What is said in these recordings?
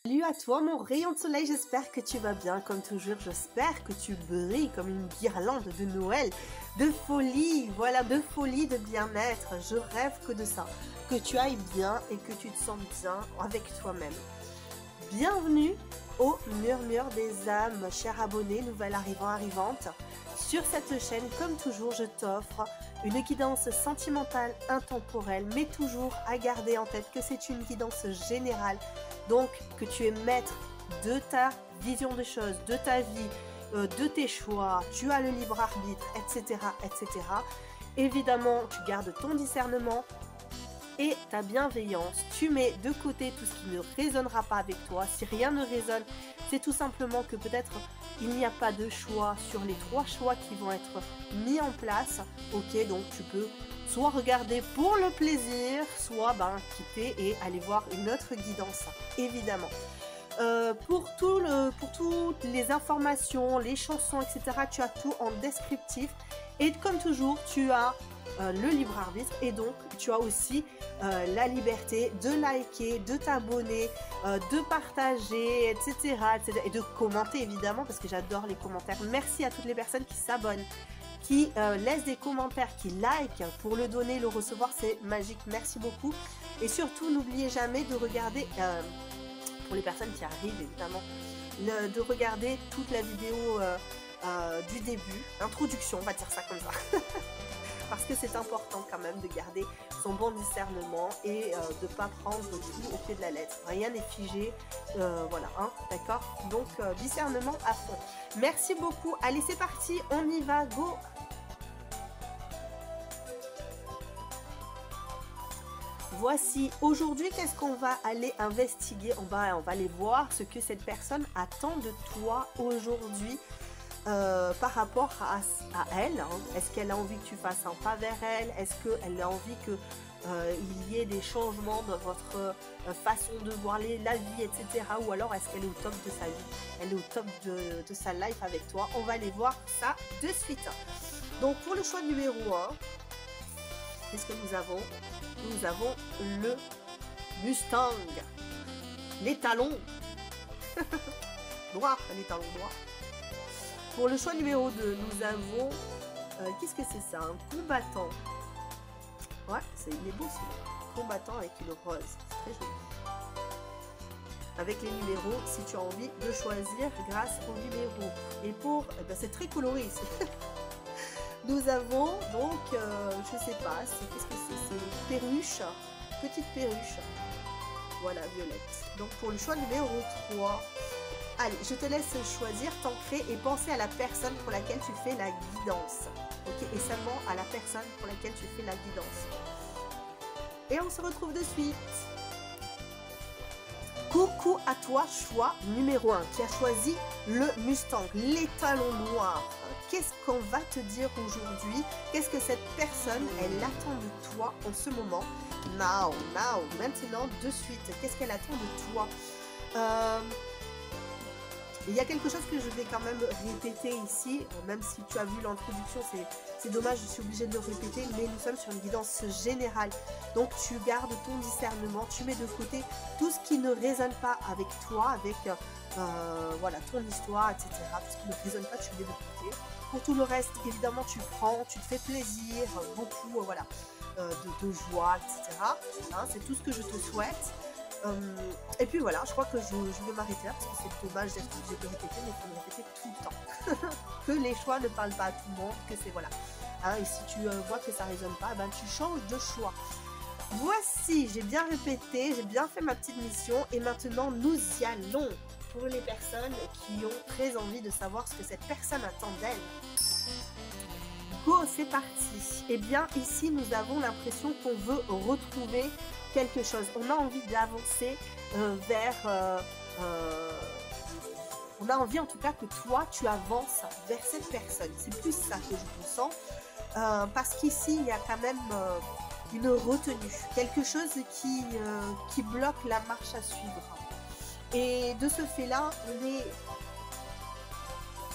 Salut à toi mon rayon de soleil, j'espère que tu vas bien comme toujours, j'espère que tu brilles comme une guirlande de Noël, de folie, voilà, de folie, de bien-être, je rêve que de ça, que tu ailles bien et que tu te sens bien avec toi-même. Bienvenue au Murmure des âmes, chers abonnés, nouvel arrivante. Sur cette chaîne, comme toujours, je t'offre une guidance sentimentale intemporelle, mais toujours à garder en tête que c'est une guidance générale. Donc, que tu es maître de ta vision des choses, de ta vie, de tes choix, tu as le libre arbitre, etc., etc. Évidemment, tu gardes ton discernement et ta bienveillance. Tu mets de côté tout ce qui ne résonnera pas avec toi. Si rien ne résonne, c'est tout simplement que peut-être il n'y a pas de choix sur les 3 choix qui vont être mis en place. Ok, donc tu peux soit regarder pour le plaisir, soit quitter et aller voir une autre guidance, évidemment. Pour toutes les informations, les chansons, etc., tu as tout en descriptif. Et comme toujours, tu as le libre arbitre et donc tu as aussi la liberté de liker, de t'abonner, de partager, etc., etc. Et de commenter évidemment parce que j'adore les commentaires. Merci à toutes les personnes qui s'abonnent, qui laissent des commentaires, qui like. Pour le donner, le recevoir, c'est magique. Merci beaucoup. Et surtout, n'oubliez jamais de regarder, pour les personnes qui arrivent évidemment, de regarder toute la vidéo du début, l'introduction, on va dire ça comme ça. Parce que c'est important quand même de garder son bon discernement et de ne pas prendre tout au pied de la lettre. Rien n'est figé, voilà, hein, d'accord? Donc, discernement à fond. Merci beaucoup. Allez, c'est parti, on y va, go! Voici, aujourd'hui, qu'est-ce qu'on va aller investiguer? On va aller voir ce que cette personne attend de toi aujourd'hui. Par rapport à elle, hein. Est-ce qu'elle a envie que tu fasses un pas vers elle? Est-ce qu'elle a envie qu'il y ait des changements dans votre façon de voir la vie, etc. Ou alors est-ce qu'elle est au top de sa vie? Elle est au top de sa life avec toi? On va aller voir ça de suite. Donc pour le choix numéro 1, qu'est-ce que nous avons? Nous avons le Mustang. Les talons noirs, les talons noirs. Pour le choix numéro 2, nous avons... qu'est-ce que c'est ça? Un combattant. Ouais, il est beau celui-là. Combattant avec une rose. C'est très joli. Avec les numéros, si tu as envie de choisir grâce aux numéros. Et pour... c'est très coloré ici. Nous avons donc... je sais pas. Qu'est-ce que c'est? C'est une perruche. Petite perruche. Voilà, violette. Donc pour le choix numéro 3... Allez, je te laisse choisir, t'ancrer et penser à la personne pour laquelle tu fais la guidance. Ok, et seulement à la personne pour laquelle tu fais la guidance. Et on se retrouve de suite. Coucou à toi, choix numéro 1, qui a choisi le Mustang, les talons noirs. Qu'est-ce qu'on va te dire aujourd'hui? Qu'est-ce que cette personne, elle attend de toi en ce moment? Now, maintenant, de suite. Qu'est-ce qu'elle attend de toi? Il y a quelque chose que je vais quand même répéter ici, même si tu as vu l'introduction, c'est dommage, je suis obligée de le répéter, mais nous sommes sur une guidance générale. Donc tu gardes ton discernement, tu mets de côté tout ce qui ne résonne pas avec toi, avec voilà, ton histoire, etc. Tout ce qui ne résonne pas, tu le mets de côté. Pour tout le reste, évidemment, tu prends, tu te fais plaisir, beaucoup voilà, de joie, etc. Hein, c'est tout ce que je te souhaite. Et puis voilà, je crois que je vais m'arrêter là parce que c'est dommage d'être obligé de répéter, mais il faut le répéter tout le temps. Que les choix ne parlent pas à tout le monde, que c'est voilà. Hein, et si tu vois que ça ne résonne pas, tu changes de choix. Voici, j'ai bien répété, j'ai bien fait ma petite mission et maintenant nous y allons pour les personnes qui ont très envie de savoir ce que cette personne attend d'elle. Go, c'est parti. Eh bien, ici, nous avons l'impression qu'on veut retrouver quelque chose. On a envie d'avancer vers... on a envie en tout cas que toi, tu avances vers cette personne. C'est plus ça que je ressens. Parce qu'ici, il y a quand même une retenue. Quelque chose qui bloque la marche à suivre. Et de ce fait-là,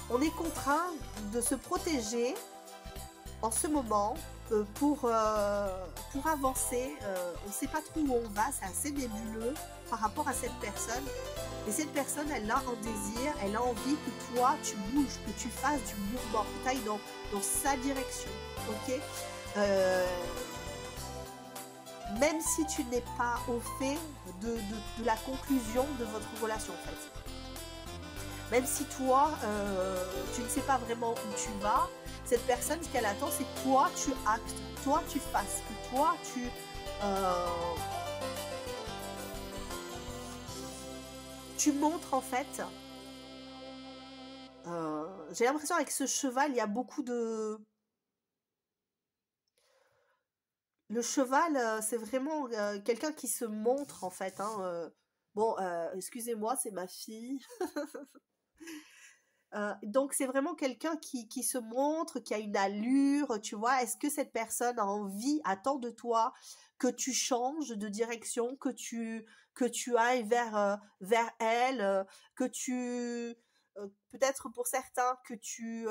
on est contraint de se protéger en ce moment pour avancer. On ne sait pas trop où on va, c'est assez nébuleux par rapport à cette personne. Et cette personne, elle a un désir, elle a envie que toi, tu bouges, que tu fasses du mouvement, que tu ailles dans sa direction. Ok, même si tu n'es pas au fait de la conclusion de votre relation, en fait. Même si toi, tu ne sais pas vraiment où tu vas, cette personne, ce qu'elle attend, c'est que toi, tu actes, toi, tu fasses, que toi, tu montres, en fait. J'ai l'impression avec ce cheval, il y a beaucoup de... Le cheval, c'est vraiment quelqu'un qui se montre, en fait. Hein, bon, excusez-moi, c'est ma fille. Donc, c'est vraiment quelqu'un qui se montre, qui a une allure, tu vois. Est-ce que cette personne a envie, attend de toi que tu changes de direction, que tu ailles vers elle, que tu... peut-être pour certains que tu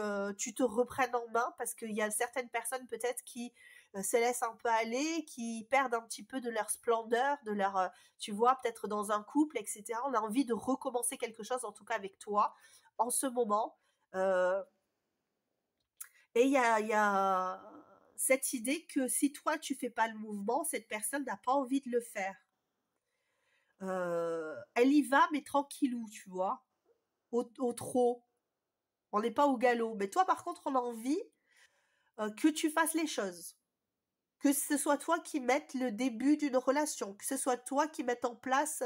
te reprennes en main, parce qu'il y a certaines personnes peut-être qui se laissent un peu aller, qui perdent un petit peu de leur splendeur, de leur, tu vois, peut-être dans un couple, etc. On a envie de recommencer quelque chose, en tout cas avec toi, en ce moment. Euh, et il y a cette idée que si toi, tu fais pas le mouvement, cette personne n'a pas envie de le faire. Elle y va, mais tranquillou, tu vois, au trot. On n'est pas au galop. Mais toi, par contre, on a envie que tu fasses les choses. Que ce soit toi qui mette le début d'une relation, que ce soit toi qui mette en place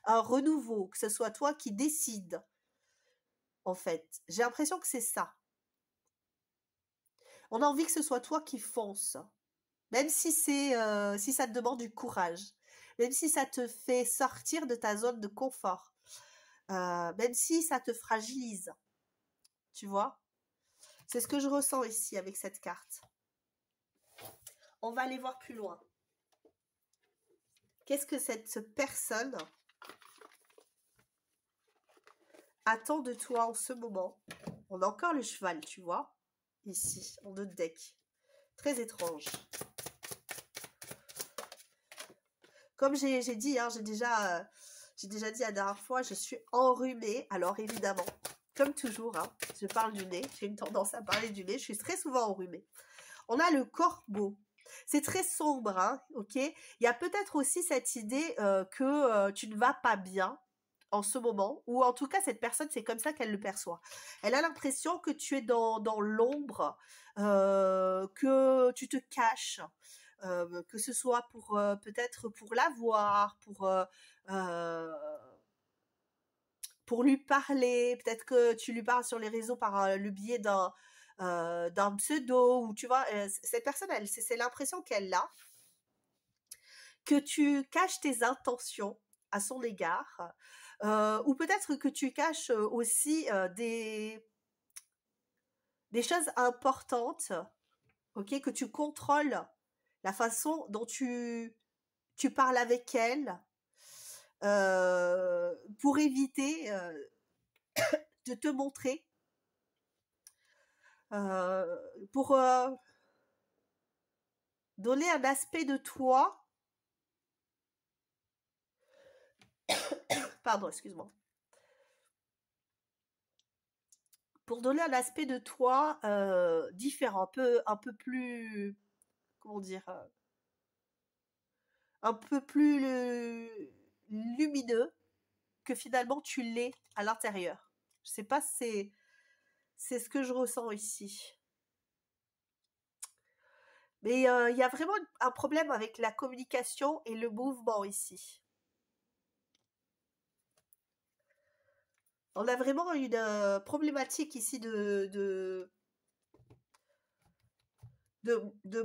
un renouveau, que ce soit toi qui décide, en fait. J'ai l'impression que c'est ça. On a envie que ce soit toi qui fonce. Même si si ça te demande du courage. Même si ça te fait sortir de ta zone de confort. Même si ça te fragilise. Tu vois? C'est ce que je ressens ici avec cette carte. On va aller voir plus loin. Qu'est-ce que cette personne attend de toi en ce moment? On a encore le cheval, tu vois, ici, en deux decks. Très étrange. Comme j'ai dit, hein, j'ai déjà dit la dernière fois, je suis enrhumée. Alors évidemment, comme toujours, hein, je parle du nez. J'ai une tendance à parler du nez. Je suis très souvent enrhumée. On a le corbeau. C'est très sombre, hein, ok? Il y a peut-être aussi cette idée que tu ne vas pas bien en ce moment, ou en tout cas cette personne, c'est comme ça qu'elle le perçoit. Elle a l'impression que tu es dans l'ombre, que tu te caches, que ce soit pour peut-être pour la voir, pour lui parler, peut-être que tu lui parles sur les réseaux par le biais d'un pseudo, ou tu vois, cette personne, c'est l'impression qu'elle a, que tu caches tes intentions à son égard, ou peut-être que tu caches aussi des choses importantes, ok, que tu contrôles la façon dont tu parles avec elle, pour éviter de te montrer, pour donner un aspect de toi. Pardon, excuse-moi. Pour donner un aspect de toi différent, un peu plus, comment dire, un peu plus lumineux que finalement tu l'es à l'intérieur. Je sais pas si c'est ce que je ressens ici. Mais il y a vraiment un problème avec la communication et le mouvement ici. On a vraiment une problématique ici de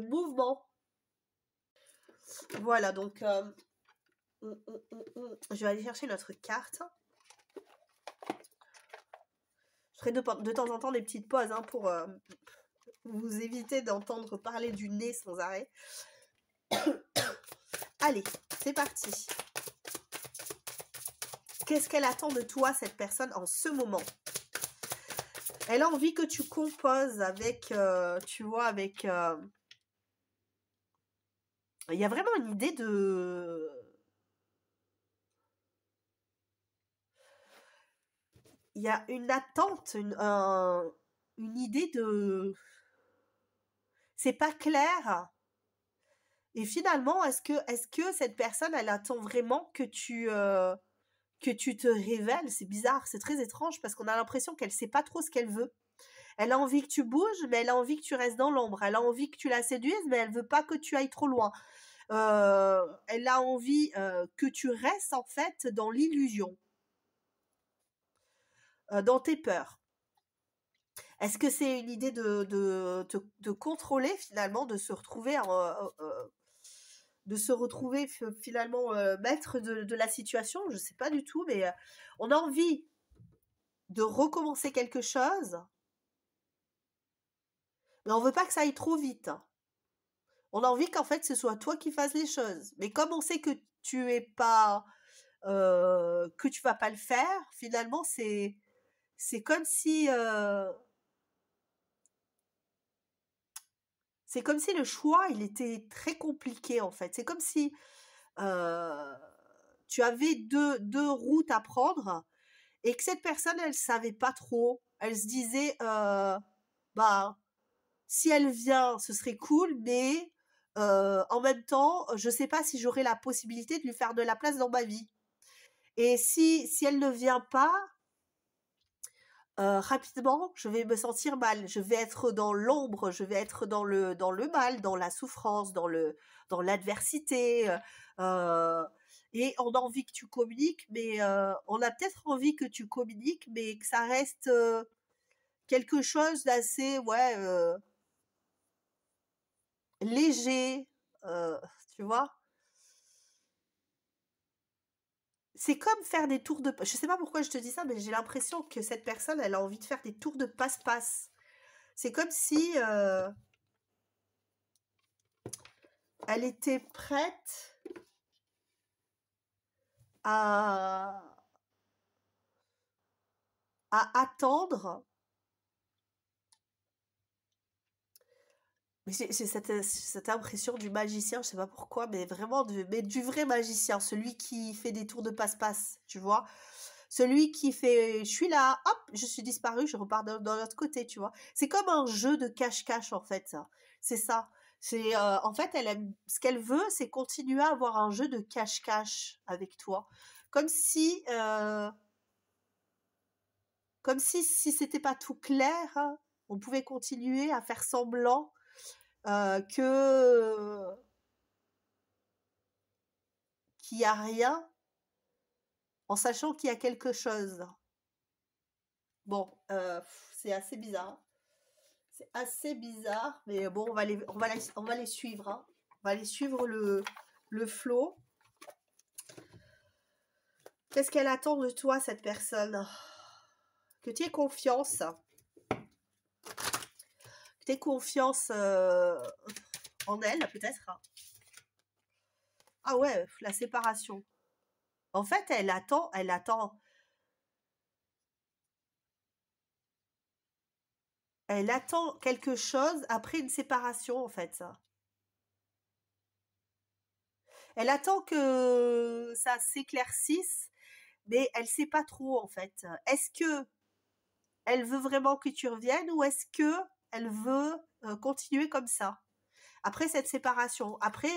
mouvement. Voilà, donc je vais aller chercher notre carte. Je ferai de temps en temps des petites pauses hein, pour vous éviter d'entendre parler du nez sans arrêt. Allez, c'est parti. Qu'est-ce qu'elle attend de toi, cette personne, en ce moment? Elle a envie que tu composes avec, tu vois, avec Il y a vraiment une idée de... Il y a une attente, une idée de... C'est pas clair. Et finalement, est-ce que cette personne, elle attend vraiment que tu te révèles? C'est bizarre, c'est très étrange parce qu'on a l'impression qu'elle sait pas trop ce qu'elle veut. Elle a envie que tu bouges, mais elle a envie que tu restes dans l'ombre. Elle a envie que tu la séduises, mais elle veut pas que tu ailles trop loin. Elle a envie que tu restes en fait dans l'illusion, dans tes peurs. Est-ce que c'est une idée de contrôler finalement, de se retrouver finalement maître de la situation? Je sais pas du tout, mais on a envie de recommencer quelque chose, mais on veut pas que ça aille trop vite. On a envie qu'en fait ce soit toi qui fasses les choses. Mais comme on sait que tu es pas, que tu vas pas le faire, finalement c'est comme si le choix il était très compliqué en fait. C'est comme si euh, tu avais deux routes à prendre et que cette personne elle savait pas trop. Elle se disait bah si elle vient, ce serait cool, mais en même temps, je sais pas si j'aurai la possibilité de lui faire de la place dans ma vie. Et si elle ne vient pas, rapidement, je vais me sentir mal. Je vais être dans l'ombre, je vais être dans le mal, dans la souffrance, dans l'adversité. Euh, et on a envie que tu communiques, mais on a peut-être envie que tu communiques, mais que ça reste quelque chose d'assez, ouais, léger, tu vois. C'est comme faire des tours de... Je sais pas pourquoi je te dis ça, mais j'ai l'impression que cette personne, elle a envie de faire des tours de passe-passe. C'est comme si elle était prête à, à attendre. Mais j'ai cette impression du magicien, je sais pas pourquoi, mais vraiment mais du vrai magicien, celui qui fait des tours de passe-passe, tu vois. Celui qui fait, je suis là, hop, je suis disparu, je repars dans l'autre côté, tu vois. C'est comme un jeu de cache-cache, en fait, ça. C'est ça. C'est, en fait, ce qu'elle veut, c'est continuer à avoir un jeu de cache-cache avec toi. Comme si, si c'était pas tout clair, hein, on pouvait continuer à faire semblant que qu'il y a rien, en sachant qu'il y a quelque chose. Bon, c'est assez bizarre. C'est assez bizarre, mais bon, on va les suivre, hein. On va les suivre le flow. Qu'est-ce qu'elle attend de toi, cette personne? Que tu aies confiance. Que tu aies confiance en elle, peut-être. Ah ouais, la séparation. En fait, elle attend quelque chose après une séparation, en fait. Elle attend que ça s'éclaircisse, mais elle sait pas trop, en fait. Est-ce que elle veut vraiment que tu reviennes ou est-ce que elle veut continuer comme ça après cette séparation? Après,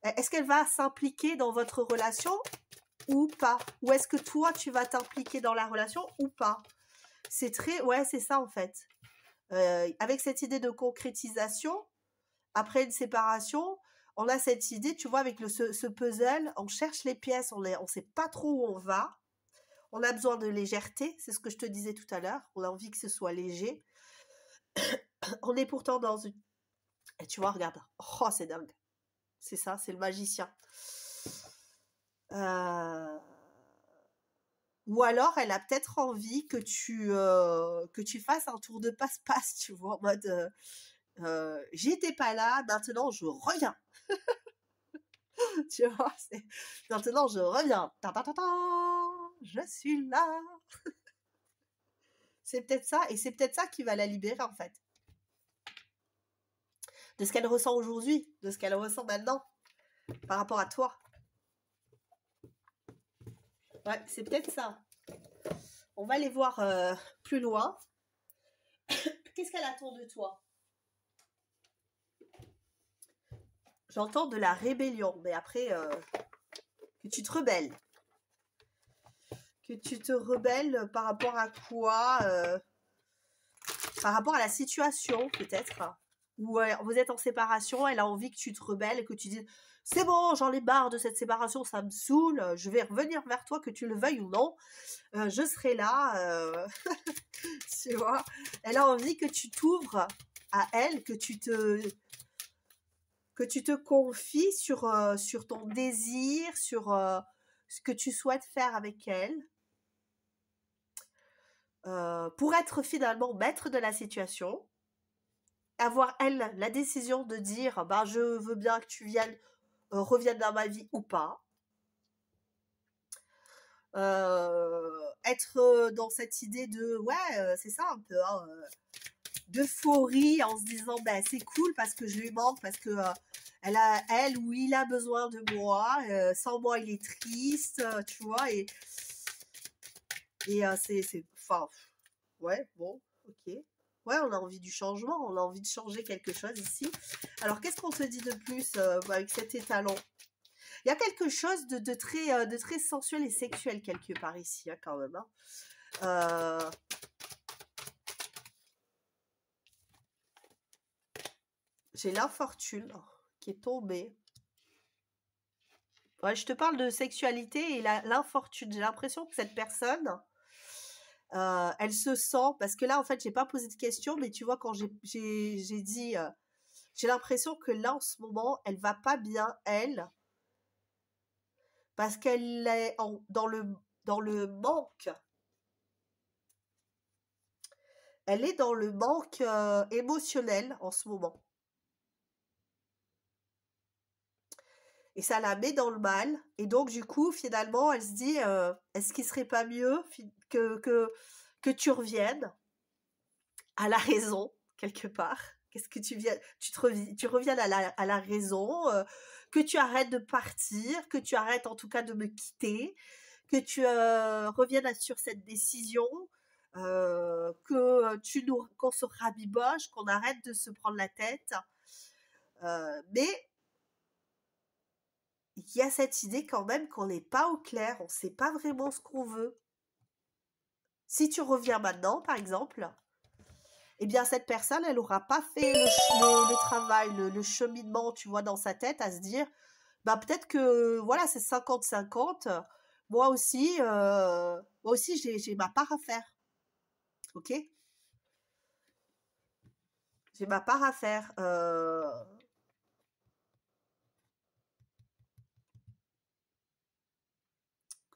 est-ce qu'elle va s'impliquer dans votre relation ou pas? Ou est-ce que toi, tu vas t'impliquer dans la relation ou pas? C'est très... Ouais, c'est ça en fait. Avec cette idée de concrétisation, après une séparation, on a cette idée, tu vois, avec ce puzzle, on cherche les pièces, on sait pas trop où on va. On a besoin de légèreté, c'est ce que je te disais tout à l'heure. On a envie que ce soit léger. On est pourtant dans une... Et tu vois, regarde. Oh, c'est dingue. C'est ça, c'est le magicien. Euh, Ou alors, elle a peut-être envie que tu fasses un tour de passe-passe, tu vois, en mode j'étais pas là, maintenant je reviens. Tu vois, maintenant je reviens. Ta, ta, ta, ta, je suis là. C'est peut-être ça, et c'est peut-être ça qui va la libérer en fait. de ce qu'elle ressent aujourd'hui, de ce qu'elle ressent maintenant, par rapport à toi. Ouais, c'est peut-être ça. On va aller voir plus loin. Qu'est-ce qu'elle attend de toi? J'entends de la rébellion, mais après, que tu te rebelles. Que tu te rebelles par rapport à quoi? Par rapport à la situation, peut-être. Ou vous êtes en séparation, elle a envie que tu te rebelles et que tu dises c'est bon, j'en ai marre de cette séparation, ça me saoule, je vais revenir vers toi, que tu le veuilles ou non, je serai là. Tu vois, elle a envie que tu t'ouvres à elle, que tu te confies sur ton désir, sur ce que tu souhaites faire avec elle, pour être finalement maître de la situation, avoir elle la décision de dire bah, je veux bien que tu reviennes dans ma vie ou pas. Être dans cette idée de ouais, c'est ça un peu, hein, d'euphorie en se disant ben c'est cool parce que je lui manque, parce que elle ou il a besoin de moi, sans moi il est triste, tu vois, et c'est enfin ouais, bon, ok, ouais, on a envie du changement, on a envie de changer quelque chose ici. Alors qu'est-ce qu'on te dit de plus avec cet étalon? Il y a quelque chose de très sensuel et sexuel quelque part ici, hein, quand même, hein. J'ai l'infortune qui est tombée. Ouais, je te parle de sexualité et l'infortune. J'ai l'impression que cette personne, elle se sent, parce que là, en fait, j'ai pas posé de question, mais tu vois, quand j'ai dit, j'ai l'impression que là, en ce moment, elle va pas bien, elle, parce qu'elle est dans le manque. Elle est dans le manque émotionnel en ce moment. Et ça la met dans le mal. Et donc, du coup, finalement, elle se dit, est-ce qu'il serait pas mieux que tu reviennes à la raison, quelque part? Qu'est-ce que tu reviennes à la raison, que tu arrêtes de partir, que tu arrêtes en tout cas de me quitter, que tu reviennes sur cette décision, qu'on se rabiboche, qu'on arrête de se prendre la tête. Mais il y a cette idée quand même qu'on n'est pas au clair, on ne sait pas vraiment ce qu'on veut. Si tu reviens maintenant, par exemple, eh bien cette personne, elle n'aura pas fait le travail, le cheminement, tu vois, dans sa tête, à se dire, bah peut-être que voilà, c'est 50-50. Moi aussi, j'ai ma part à faire. Ok? J'ai ma part à faire.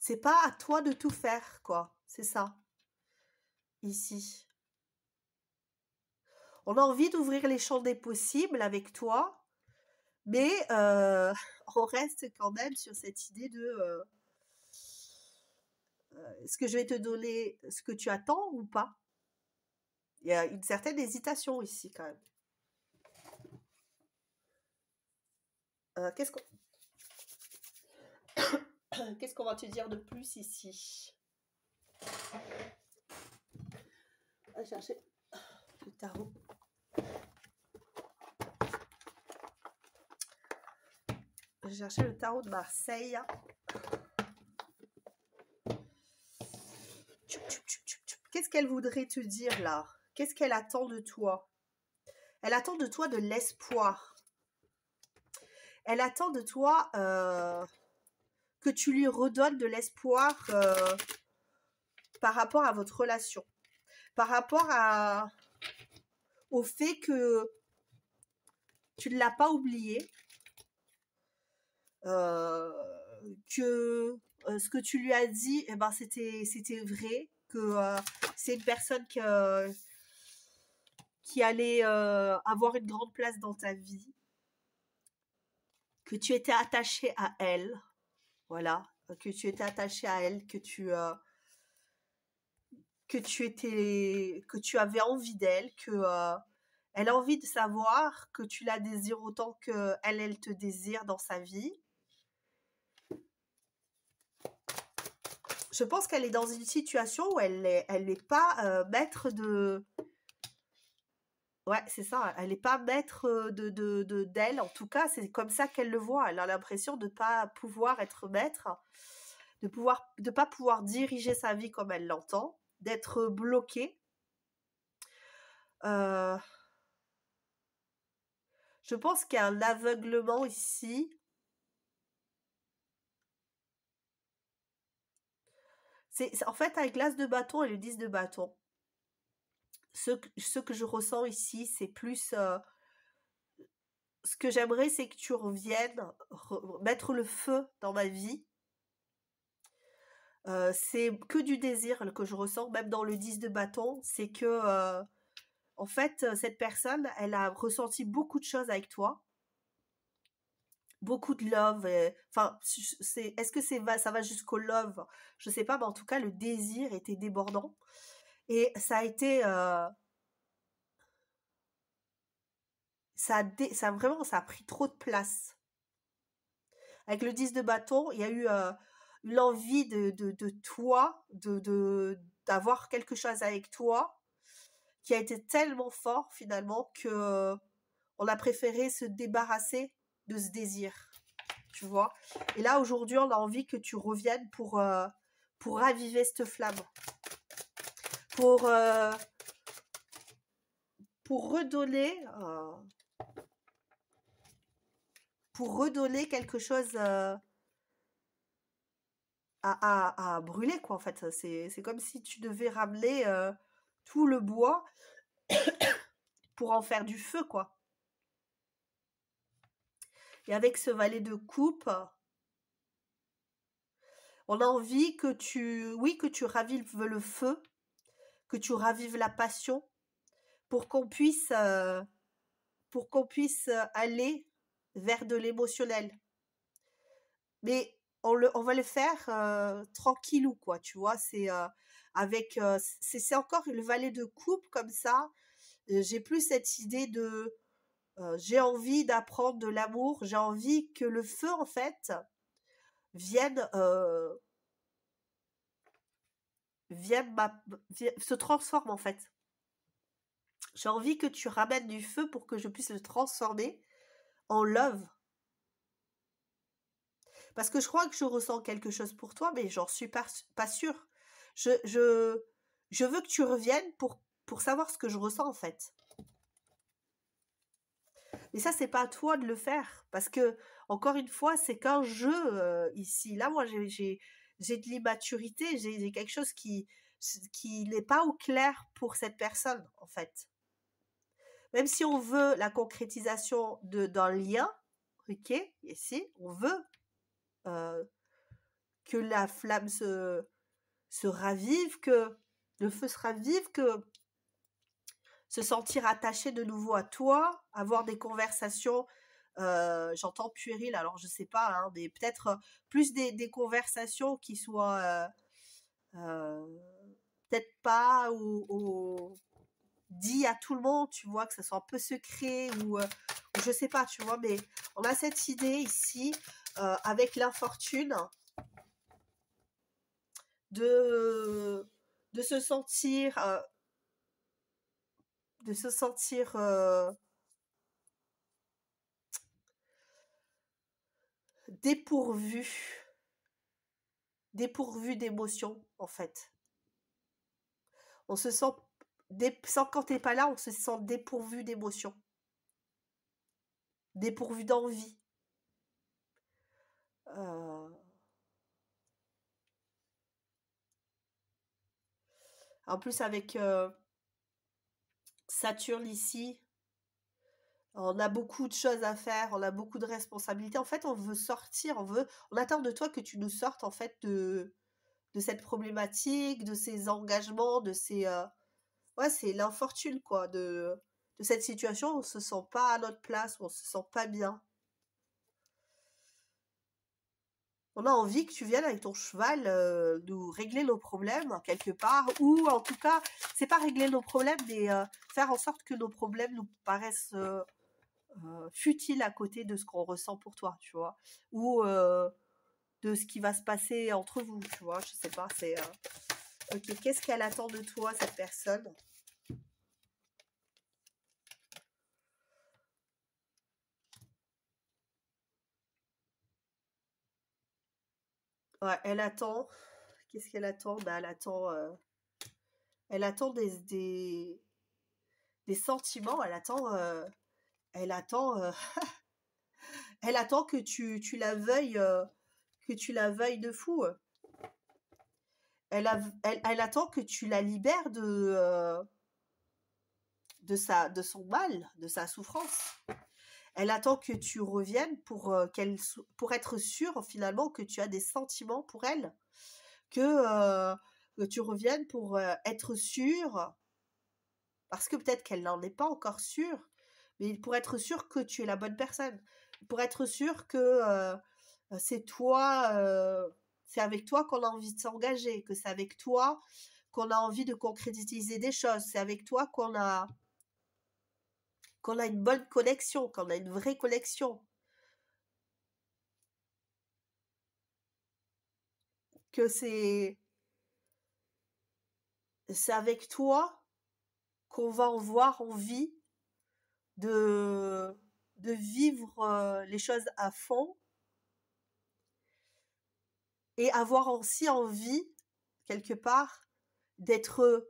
C'est pas à toi de tout faire, quoi. C'est ça, ici. On a envie d'ouvrir les champs des possibles avec toi, mais on reste quand même sur cette idée de est-ce que je vais te donner ce que tu attends ou pas? Il y a une certaine hésitation ici quand même. Qu'est-ce qu'on va te dire de plus ici? On va chercher le tarot. Je vais chercher le tarot de Marseille. Qu'est-ce qu'elle voudrait te dire là? Qu'est-ce qu'elle attend de toi? Elle attend de toi de l'espoir. Elle attend de toi que tu lui redonnes de l'espoir par rapport à votre relation. Par rapport au fait que tu ne l'as pas oublié. Que ce que tu lui as dit, eh ben, c'était vrai. Que c'est une personne qui allait avoir une grande place dans ta vie, que tu étais attaché à elle, voilà, que tu étais attaché à elle, que tu avais envie d'elle, que Elle a envie de savoir que tu la désires autant que elle te désire dans sa vie. Je pense qu'elle est dans une situation où elle n'est pas maître de... Ouais, c'est ça. Elle n'est pas maître d'elle. En tout cas, c'est comme ça qu'elle le voit. Elle a l'impression de ne pas pouvoir être maître, de pas pouvoir diriger sa vie comme elle l'entend, d'être bloquée. Je pense qu'il y a un aveuglement ici. En fait, avec l'as de bâton et le 10 de bâton, ce que je ressens ici, c'est plus... ce que j'aimerais, c'est que tu reviennes mettre le feu dans ma vie. C'est que du désir que je ressens, même dans le 10 de bâton. C'est que, en fait, cette personne, elle a ressenti beaucoup de choses avec toi. Beaucoup de love. Enfin, est-ce que ça va jusqu'au love? Je sais pas, mais en tout cas, le désir était débordant. Et ça a été... ça a pris trop de place. Avec le 10 de bâton, il y a eu l'envie de toi, d'avoir quelque chose avec toi, qui a été tellement fort finalement que on a préféré se débarrasser de ce désir, tu vois. Et là, aujourd'hui, on a envie que tu reviennes pour raviver cette flamme, pour, euh, pour redonner... pour redonner quelque chose à brûler, quoi, en fait. C'est comme si tu devais ramener tout le bois pour en faire du feu, quoi. Et avec ce valet de coupe, on a envie que que tu ravives le feu, que tu ravives la passion, pour qu'on puisse, aller vers de l'émotionnel. Mais on va le faire tranquillou, quoi, tu vois. C'est encore le valet de coupe comme ça. J'ai plus cette idée de j'ai envie d'apprendre de l'amour, j'ai envie que le feu, en fait, vienne, vienne, se transforme, en fait. J'ai envie que tu ramènes du feu pour que je puisse le transformer en love. Parce que je crois que je ressens quelque chose pour toi, mais j'en suis pas sûre. Je veux que tu reviennes pour savoir ce que je ressens, en fait. Mais ça, c'est pas à toi de le faire. Parce que, encore une fois, c'est qu'un jeu ici. Là, moi, j'ai de l'immaturité, j'ai quelque chose qui n'est pas au clair pour cette personne, en fait. Même si on veut la concrétisation d'un lien, ok, ici, on veut euh, que la flamme se ravive, que le feu se ravive, que se sentir attaché de nouveau à toi, avoir des conversations, j'entends puéril, alors je sais pas, hein, mais peut-être plus des conversations qui soient peut-être pas dit à tout le monde, tu vois, que ça soit un peu secret ou je sais pas, tu vois, mais on a cette idée ici avec l'infortune de de se sentir de se sentir dépourvu d'émotions en fait. On se sent sans quand t'es pas là, on se sent dépourvu d'émotions, dépourvu d'envie. Euh, En plus avec Saturne ici, on a beaucoup de choses à faire, on a beaucoup de responsabilités. En fait, on veut sortir, on attend de toi que tu nous sortes en fait de cette problématique, de ces engagements, ouais, c'est l'infortune quoi, de cette situation. On se sent pas à notre place, on se sent pas bien. On a envie que tu viennes avec ton cheval nous régler nos problèmes quelque part, ou en tout cas, c'est pas régler nos problèmes, mais faire en sorte que nos problèmes nous paraissent futiles à côté de ce qu'on ressent pour toi, tu vois, ou de ce qui va se passer entre vous, tu vois, je sais pas, c'est... Ok, qu'est-ce qu'elle attend de toi, cette personne? Ouais, elle attend... Qu'est-ce qu'elle attend? Bah, elle attend des sentiments, elle attend, elle attend que que tu la veuilles de fou. Elle attend que tu la libères de son mal, de sa souffrance. Elle attend que tu reviennes pour être sûre finalement que tu as des sentiments pour elle, que, que tu reviennes pour être sûre, parce que peut-être qu'elle n'en est pas encore sûre, mais pour être sûre que tu es la bonne personne, pour être sûre que c'est toi, c'est avec toi qu'on a envie de s'engager, que c'est avec toi qu'on a envie de concrétiser des choses, c'est avec toi qu'on a une bonne connexion, qu'on a une vraie connexion, que c'est avec toi qu'on va avoir envie de de vivre les choses à fond et avoir aussi envie quelque part d'être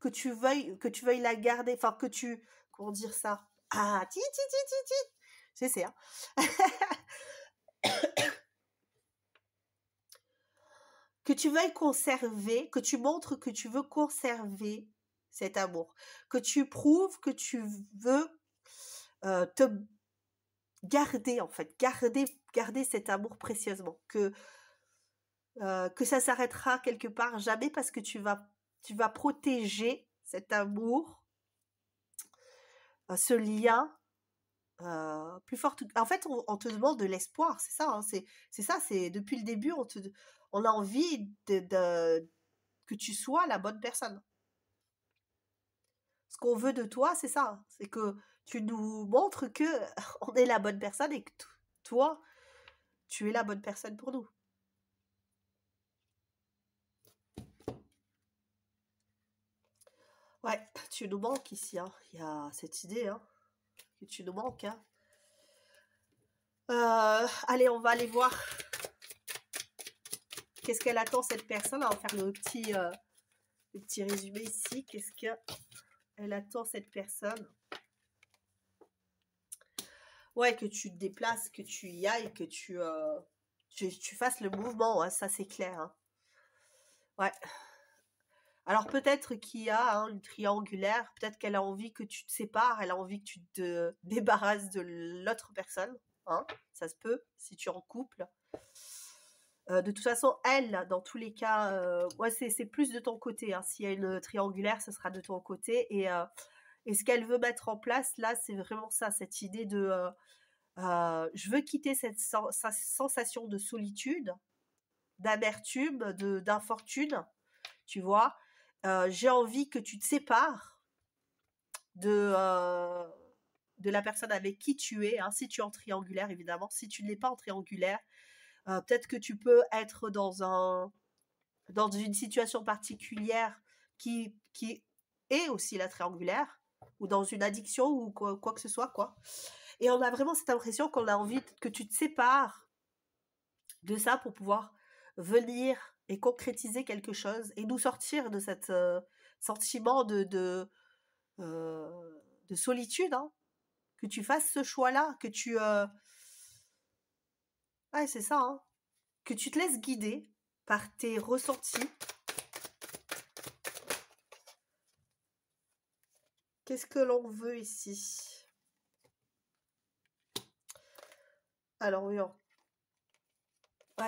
que tu veuilles la garder, enfin que tu comment dire ça? Ah, ti ti ti ti ti. J'essaie, hein. Que tu veuilles conserver, que tu montres que tu veux conserver cet amour, que tu prouves que tu veux te garder en fait, garder cet amour précieusement, que ça s'arrêtera quelque part jamais parce que tu vas protéger cet amour, ce lien plus fort. En fait, on te demande de l'espoir, c'est ça, hein, c'est ça, c'est depuis le début, on a envie que tu sois la bonne personne. Ce qu'on veut de toi, c'est ça, c'est que tu nous montres que on est la bonne personne et que toi, tu es la bonne personne pour nous. Ouais, tu nous manques ici, hein. Il y a cette idée, hein, que tu nous manques, hein. Allez, on va aller voir qu'est-ce qu'elle attend cette personne. On va faire le petit résumé ici. Qu'est-ce qu'elle attend cette personne? Ouais, que tu te déplaces, que tu y ailles, que tu fasses le mouvement, hein, ça c'est clair, hein. Ouais. Alors peut-être qu'il y a hein, une triangulaire, peut-être qu'elle a envie que tu te sépares, elle a envie que tu te débarrasses de l'autre personne, hein, ça se peut, si tu es en couple. De toute façon, elle, dans tous les cas, ouais, c'est plus de ton côté, hein. S'il y a une triangulaire, ce sera de ton côté. Et ce qu'elle veut mettre en place, là, c'est vraiment ça, cette idée de je veux quitter cette sensation de solitude, d'amertume, d'infortune, tu vois. J'ai envie que tu te sépares de, de la personne avec qui tu es, hein, si tu es en triangulaire, évidemment. Si tu n'es pas en triangulaire, peut-être que tu peux être dans une situation particulière qui est aussi la triangulaire, ou dans une addiction, ou quoi que ce soit, quoi. Et on a vraiment cette impression qu'on a envie que tu te sépares de ça pour pouvoir venir et concrétiser quelque chose et nous sortir de cet sentiment de solitude, hein. Que tu fasses ce choix-là, que tu... ouais, c'est ça, hein. Que tu te laisses guider par tes ressentis. Qu'est-ce que l'on veut ici? Alors, oui, ouais,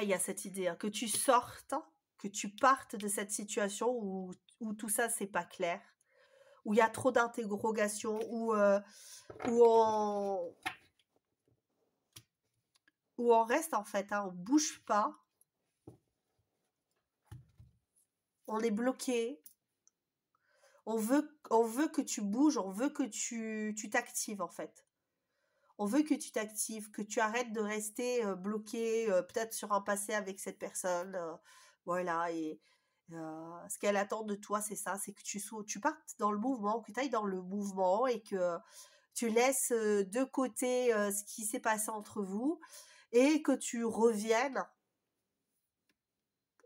il y a cette idée, hein, que tu sortes, hein, que tu partes de cette situation où tout ça, c'est pas clair, où il y a trop d'interrogations, où on... où on reste en fait, hein, on bouge pas, on est bloqué, on veut que tu bouges, on veut que tu t'actives en fait. On veut que tu t'actives, que tu arrêtes de rester bloqué peut-être sur un passé avec cette personne. Voilà, et ce qu'elle attend de toi, c'est ça, c'est que tu partes dans le mouvement, que tu ailles dans le mouvement et que tu laisses de côté ce qui s'est passé entre vous et que tu reviennes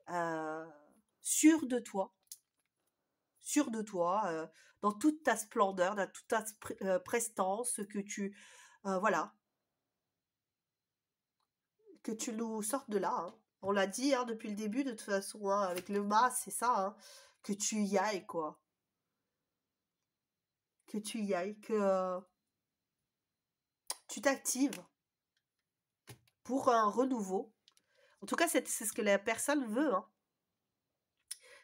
euh, sûr de toi, sûr de toi, dans toute ta splendeur, dans toute ta prestance, que tu, voilà, que tu nous sortes de là, hein. On l'a dit hein, depuis le début, de toute façon, hein, avec le mas, c'est ça, hein, que tu y ailles, quoi. Que tu y ailles, que tu t'actives pour un renouveau. En tout cas, c'est ce que la personne veut, hein.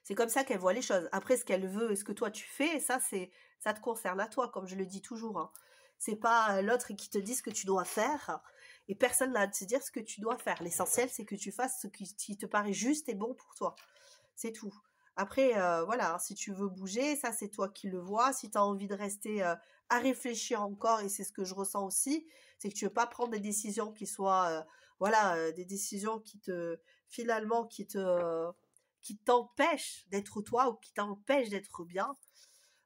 C'est comme ça qu'elle voit les choses. Après, ce qu'elle veut et ce que toi tu fais, ça te concerne à toi, comme je le dis toujours, hein. C'est pas l'autre qui te dit ce que tu dois faire, et personne n'a à te dire ce que tu dois faire. L'essentiel, c'est que tu fasses ce qui te paraît juste et bon pour toi. C'est tout. Après, voilà, hein, si tu veux bouger, ça c'est toi qui le vois. Si tu as envie de rester à réfléchir encore, et c'est ce que je ressens aussi, c'est que tu veux pas prendre des décisions qui soient, voilà, des décisions qui te, finalement, qui t'empêchent d'être toi ou qui t'empêchent d'être bien.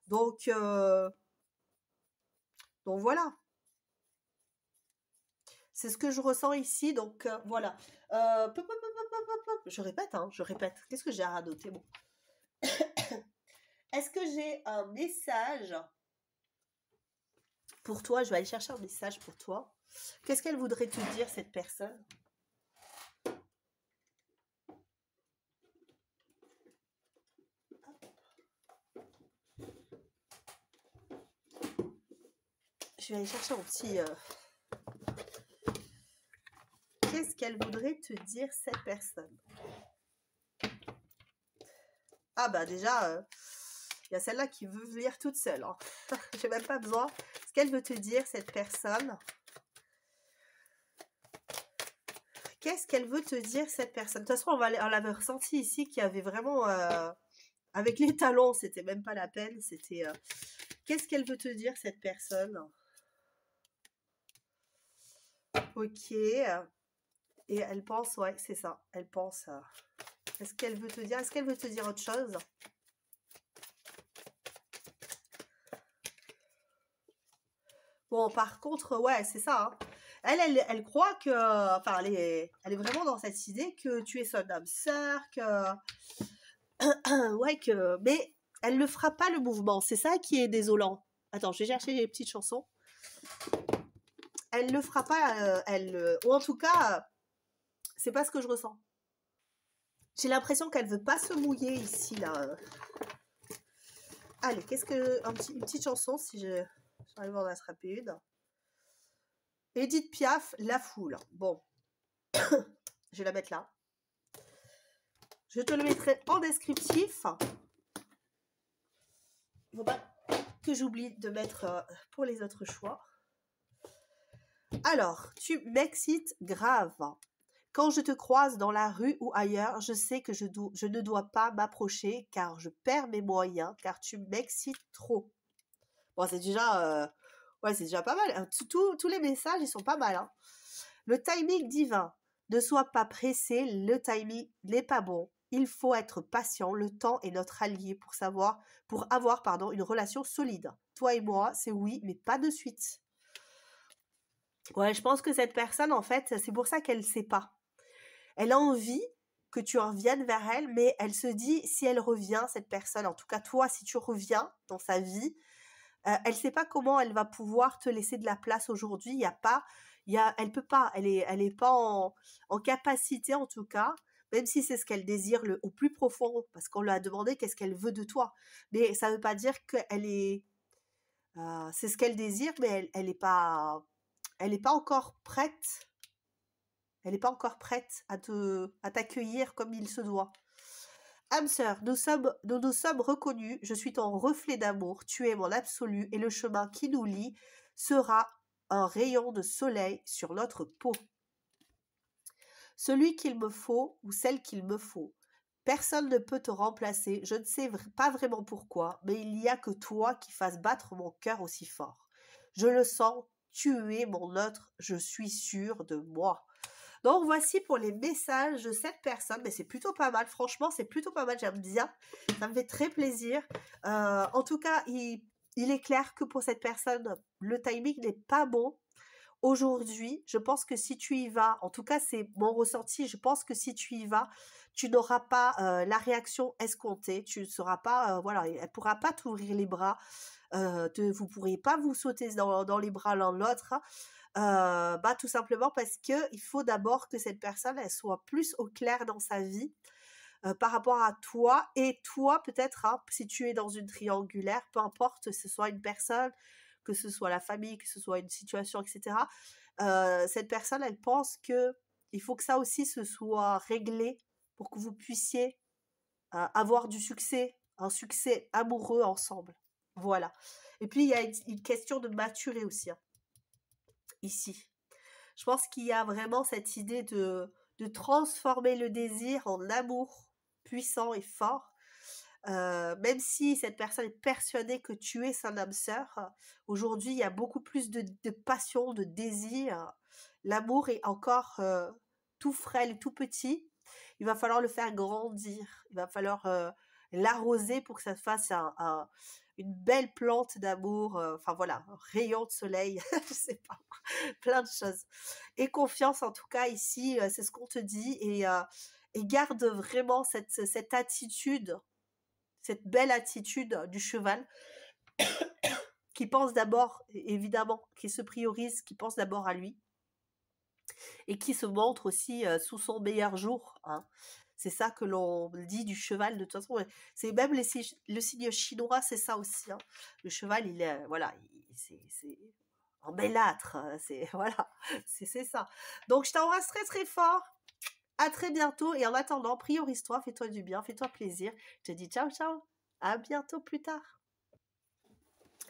Donc, donc voilà. C'est ce que je ressens ici, donc voilà. Je répète, hein, je répète. Qu'est-ce que j'ai à radoter, bon. Est-ce que j'ai un message pour toi? Je vais aller chercher un message pour toi. Qu'est-ce qu'elle voudrait te dire, cette personne? Je vais aller chercher un petit... Qu'est-ce qu'elle voudrait te dire, cette personne? Ah bah déjà, il y a celle-là qui veut venir toute seule, hein. J'ai même pas besoin. Ce qu'elle veut te dire, cette personne... Qu'est-ce qu'elle veut te dire, cette personne? De toute façon, on l'avait ressenti ici qu'il y avait vraiment... avec les talons, c'était même pas la peine. C'était... Qu'est-ce qu'elle veut te dire, cette personne? Ok. Et elle pense, ouais, c'est ça. Elle pense... Est-ce qu'elle veut te dire? Est-ce qu'elle veut te dire autre chose? Bon, par contre, ouais, c'est ça, hein. Elle croit que... Enfin, elle est vraiment dans cette idée que tu es son âme sœur, que... ouais, que... Mais elle ne fera pas le mouvement. C'est ça qui est désolant. Attends, je vais chercher les petites chansons. Elle ne fera pas... ou en tout cas, c'est pas ce que je ressens. J'ai l'impression qu'elle veut pas se mouiller ici, là. Allez, qu'est-ce que... une petite chanson, si j'arrive à en attraper une. Edith Piaf, La Foule. Bon. Je vais la mettre là. Je te le mettrai en descriptif. Il ne faut pas que j'oublie de mettre pour les autres choix. Alors, tu m'excites grave. Quand je te croise dans la rue ou ailleurs, je sais que je ne dois pas m'approcher car je perds mes moyens, car tu m'excites trop. Bon, c'est déjà, ouais, c'est déjà pas mal. Tous les messages, ils sont pas mal, hein. Le timing divin. Ne sois pas pressé, le timing n'est pas bon. Il faut être patient, le temps est notre allié pour avoir, pardon, une relation solide. Toi et moi, c'est oui, mais pas de suite. Ouais, je pense que cette personne, en fait, c'est pour ça qu'elle ne sait pas. Elle a envie que tu reviennes vers elle, mais elle se dit, si elle revient, cette personne, en tout cas toi, si tu reviens dans sa vie, elle ne sait pas comment elle va pouvoir te laisser de la place aujourd'hui. Elle peut pas, elle est pas en capacité, en tout cas, même si c'est ce qu'elle désire au plus profond, parce qu'on lui a demandé qu'est-ce qu'elle veut de toi. Mais ça ne veut pas dire qu'elle est... c'est ce qu'elle désire, mais elle n'est pas encore prête. Elle n'est pas encore prête à t'accueillir comme il se doit. Âme sœur, nous nous sommes reconnus, je suis ton reflet d'amour, tu es mon absolu, et le chemin qui nous lie sera un rayon de soleil sur notre peau. celui qu'il me faut ou celle qu'il me faut. Personne ne peut te remplacer, je ne sais pas vraiment pourquoi, mais il n'y a que toi qui fasses battre mon cœur aussi fort. Je le sens, tu es mon autre, je suis sûre de moi. Donc voici pour les messages de cette personne, mais c'est plutôt pas mal, franchement c'est plutôt pas mal, j'aime bien, ça me fait très plaisir. En tout cas, il est clair que pour cette personne, le timing n'est pas bon. Aujourd'hui, je pense que si tu y vas, en tout cas c'est mon ressenti, je pense que si tu y vas, tu n'auras pas la réaction escomptée, tu ne seras pas, voilà, elle ne pourra pas t'ouvrir les bras, vous ne pourrez pas vous sauter dans les bras l'un l'autre, bah tout simplement parce que il faut d'abord que cette personne elle soit plus au clair dans sa vie par rapport à toi, et toi peut-être hein, si tu es dans une triangulaire, peu importe que ce soit une personne, que ce soit la famille, que ce soit une situation, etc. Cette personne elle pense que il faut que ça aussi se soit réglé pour que vous puissiez avoir du succès, un succès amoureux ensemble. Voilà. Et puis il y a une question de maturer aussi hein, ici. Je pense qu'il y a vraiment cette idée de transformer le désir en amour puissant et fort. Même si cette personne est persuadée que tu es son âme sœur, aujourd'hui il y a beaucoup plus de passion, de désir. L'amour est encore tout frêle, tout petit. Il va falloir le faire grandir. Il va falloir l'arroser pour que ça fasse une belle plante d'amour. Enfin voilà, un rayon de soleil, je sais pas, plein de choses. Et confiance en tout cas ici, c'est ce qu'on te dit. Et garde vraiment cette attitude, cette belle attitude du cheval qui pense d'abord, évidemment, qui se priorise, qui pense d'abord à lui et qui se montre aussi sous son meilleur jour. Hein. C'est ça que l'on dit du cheval de toute façon. C'est même le signe chinois, c'est ça aussi. Hein. Le cheval, il est, voilà, c'est en bellâtre. C'est voilà, c'est ça. Donc je t'embrasse très très fort. À très bientôt et en attendant, priorise-toi, fais-toi du bien, fais-toi plaisir. Je te dis ciao ciao. À bientôt plus tard.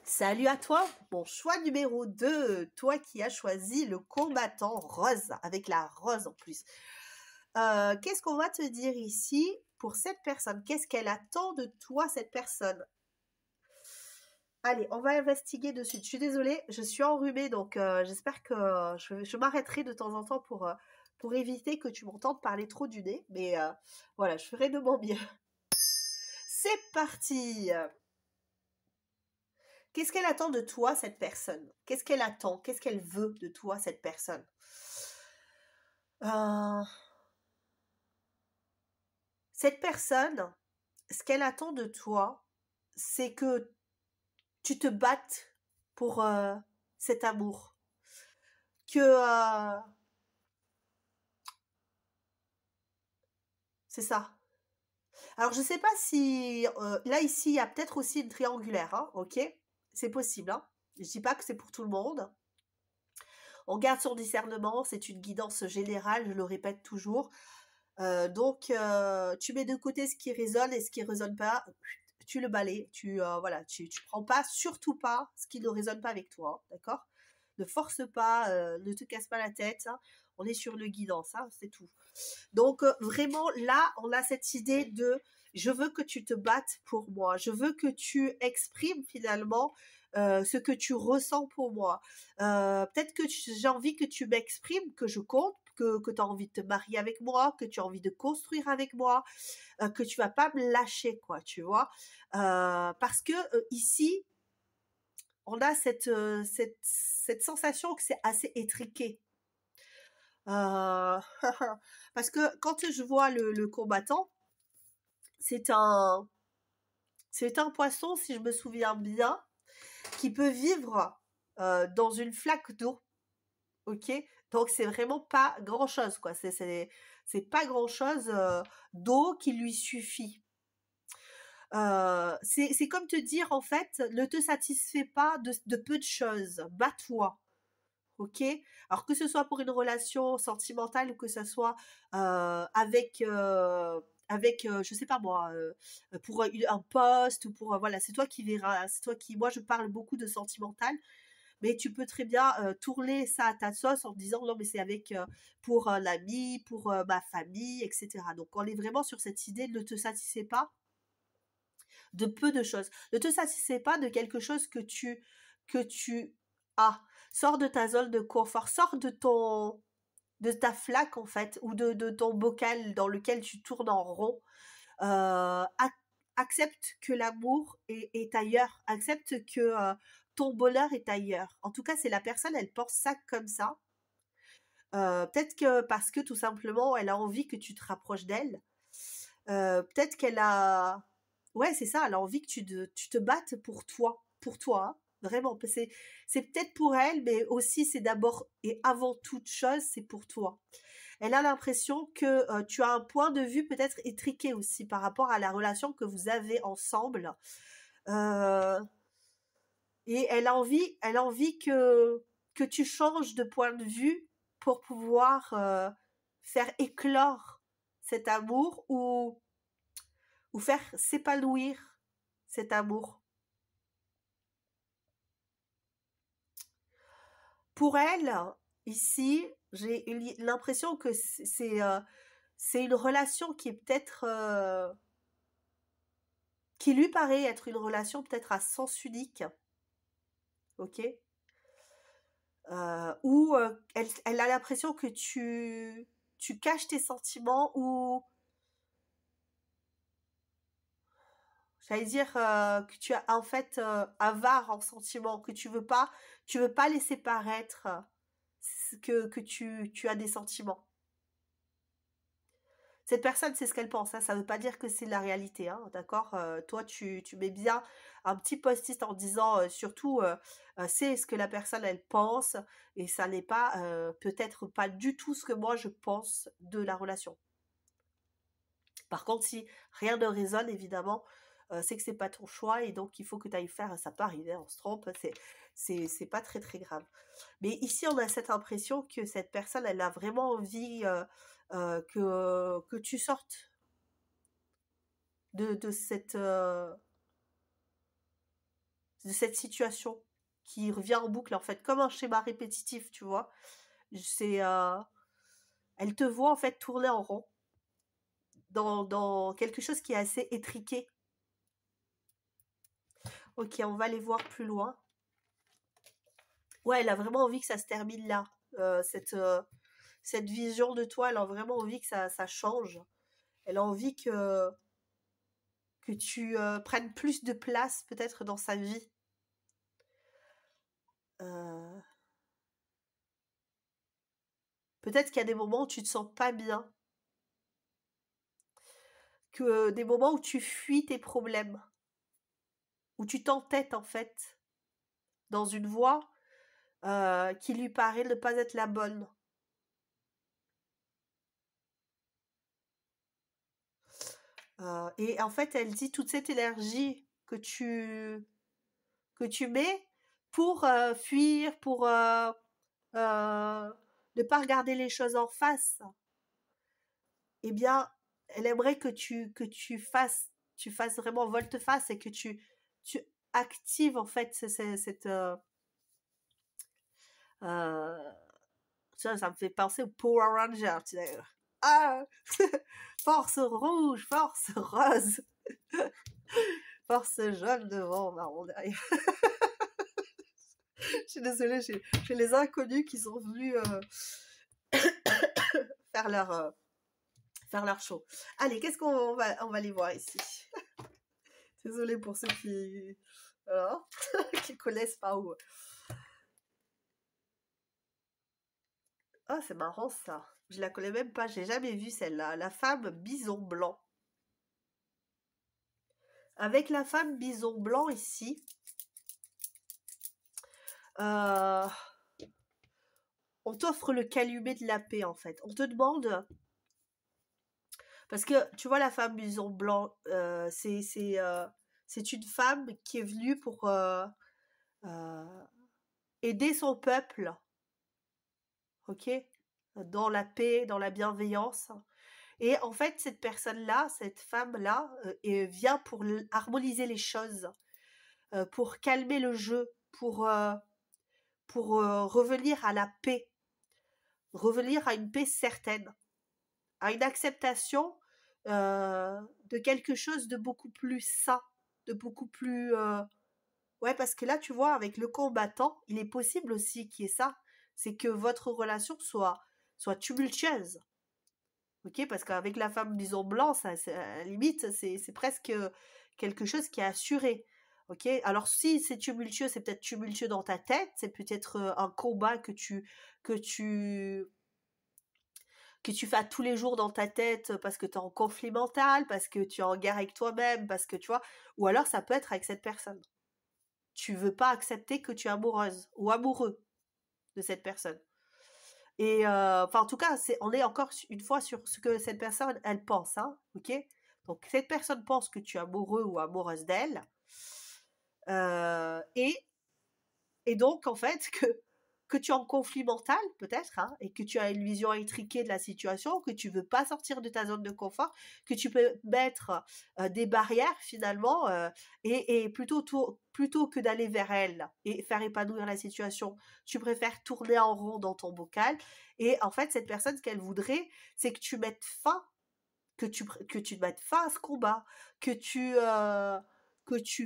Salut à toi, mon choix numéro 2, toi qui as choisi le combattant rose, avec la rose en plus. Qu'est-ce qu'on va te dire ici pour cette personne? Qu'est-ce qu'elle attend de toi, cette personne? Allez, on va investiguer de suite. Je suis désolée, je suis enrhumée, donc j'espère que je m'arrêterai de temps en temps pour éviter que tu m'entendes parler trop du nez. Mais voilà, je ferai de mon mieux. C'est parti! Qu'est-ce qu'elle attend de toi, cette personne? Qu'est-ce qu'elle attend? Qu'est-ce qu'elle veut de toi, cette personne? Cette personne, ce qu'elle attend de toi, c'est que tu te battes pour cet amour. Que c'est ça. Alors, je ne sais pas si... là, ici, il y a peut-être aussi une triangulaire, hein, ok? C'est possible, hein? Je ne dis pas que c'est pour tout le monde. On garde son discernement, c'est une guidance générale, je le répète toujours. Donc, tu mets de côté ce qui résonne et ce qui ne résonne pas, tu le balais. Voilà, tu prends pas, surtout pas, ce qui ne résonne pas avec toi, hein, d'accord? Ne force pas, ne te casse pas la tête. Hein, on est sur le guidance, hein, c'est tout. Donc, vraiment, là, on a cette idée de je veux que tu te battes pour moi. Je veux que tu exprimes finalement ce que tu ressens pour moi. Peut-être que j'ai envie que tu m'exprimes que je compte, que tu as envie de te marier avec moi, que tu as envie de construire avec moi, que tu vas pas me lâcher, quoi, tu vois. Parce que ici, on a cette sensation que c'est assez étriqué. Parce que quand je vois le combattant, c'est un poisson, si je me souviens bien, qui peut vivre dans une flaque d'eau. Ok, donc c'est vraiment pas grand chose, quoi. C'est pas grand chose d'eau qui lui suffit. C'est comme te dire en fait, ne te satisfais pas de peu de choses, bats-toi. Ok, alors que ce soit pour une relation sentimentale ou que ce soit avec je sais pas moi, pour un poste ou pour voilà, c'est toi qui verras, c'est toi qui, moi je parle beaucoup de sentimental mais tu peux très bien tourner ça à ta sauce en disant non mais c'est avec pour un ami, pour ma famille, etc. Donc on est vraiment sur cette idée de ne te satisfais pas de peu de choses. Ne te satisfais pas de quelque chose que tu as. Sors de ta zone de confort, sors de ta flaque en fait, ou de ton bocal dans lequel tu tournes en rond. Accepte que l'amour est ailleurs, accepte que ton bonheur est ailleurs. En tout cas, c'est la personne, elle pense ça comme ça. Peut-être que parce que tout simplement, elle a envie que tu te rapproches d'elle. Peut-être qu'elle a... Ouais, c'est ça, elle a envie que tu te battes pour toi, hein, vraiment. C'est peut-être pour elle, mais aussi c'est d'abord et avant toute chose, c'est pour toi. Elle a l'impression que tu as un point de vue peut-être étriqué aussi par rapport à la relation que vous avez ensemble. Euh, et elle a envie que tu changes de point de vue pour pouvoir faire éclore cet amour ou faire s'épanouir cet amour. Pour elle, ici, j'ai l'impression que c'est une relation qui est peut-être qui lui paraît être une relation peut-être à sens unique, ok? Où elle a l'impression que tu caches tes sentiments ou j'allais dire que tu as en fait avare en sentiments, que tu veux pas laisser paraître que tu as des sentiments. Cette personne, c'est ce qu'elle pense, hein. Ça ne veut pas dire que c'est la réalité, hein, d'accord? Toi, tu mets bien un petit post-it en disant surtout, c'est ce que la personne, elle pense, et ça n'est pas, peut-être pas du tout ce que moi je pense de la relation. Par contre, si rien ne résonne, évidemment, c'est que c'est pas ton choix et donc il faut que tu ailles faire, ça peut arriver, on se trompe, c'est pas très très grave. Mais ici, on a cette impression que cette personne, elle a vraiment envie que tu sortes de cette situation qui revient en boucle, en fait, comme un schéma répétitif, tu vois. C'est, elle te voit, en fait, tourner en rond dans quelque chose qui est assez étriqué. Ok, on va aller voir plus loin. Ouais, elle a vraiment envie que ça se termine là. Cette vision de toi, elle a vraiment envie que ça change. Elle a envie que tu prennes plus de place peut-être dans sa vie. Euh, Peut-être qu'il y a des moments où tu te sens pas bien, que des moments où tu fuis tes problèmes, où tu t'entêtes en fait dans une voie qui lui paraît ne pas être la bonne. Et en fait, elle dit toute cette énergie que tu mets pour fuir, pour ne pas regarder les choses en face. Eh bien, elle aimerait que tu fasses vraiment volte-face et que tu actives en fait cette euh, ça me fait penser au Power Ranger, tu sais. Ah, force rouge, force rose, force jaune devant, marron derrière. Je suis désolée, j'ai les inconnus qui sont venus faire leur show. Allez, qu'est-ce qu'on va aller voir ici? Désolée pour ceux qui voilà, qui connaissent pas où. Ah, c'est marrant ça. Je la connais même pas, j'ai jamais vu celle-là. La femme bison blanc. Avec la femme bison blanc ici, euh, on t'offre le calumet de la paix en fait. On te demande, parce que tu vois la femme bison blanc, c'est une femme qui est venue pour euh, aider son peuple, ok, dans la paix, dans la bienveillance. Et en fait, cette personne-là, cette femme-là, vient pour harmoniser les choses, pour calmer le jeu, pour revenir à la paix, revenir à une paix certaine, à une acceptation de quelque chose de beaucoup plus sain, de beaucoup plus... Ouais, parce que là, tu vois, avec le combattant, il est possible aussi qu'il y ait ça, c'est que votre relation soit tumultueuse. Ok, parce qu'avec la femme bison blanc, ça, à la limite, c'est presque quelque chose qui est assuré. Ok, alors si c'est tumultueux, c'est peut-être tumultueux dans ta tête, c'est peut-être un combat que tu que tu fais tous les jours dans ta tête parce que tu es en conflit mental, parce que tu es en guerre avec toi-même, parce que tu vois, ou alors ça peut être avec cette personne. Tu veux pas accepter que tu es amoureuse ou amoureux de cette personne. Et enfin, en tout cas, on est encore une fois sur ce que cette personne, elle pense, hein, ok? Donc, cette personne pense que tu es amoureux ou amoureuse d'elle, euh, et, et donc, en fait, que tu es en conflit mental, peut-être, hein, et que tu as une vision étriquée de la situation, que tu veux pas sortir de ta zone de confort, que tu peux mettre des barrières, finalement, et plutôt que d'aller vers elle et faire épanouir la situation, tu préfères tourner en rond dans ton bocal. Et en fait, cette personne, ce qu'elle voudrait, c'est que tu mettes fin, que tu mettes fin à ce combat, que tu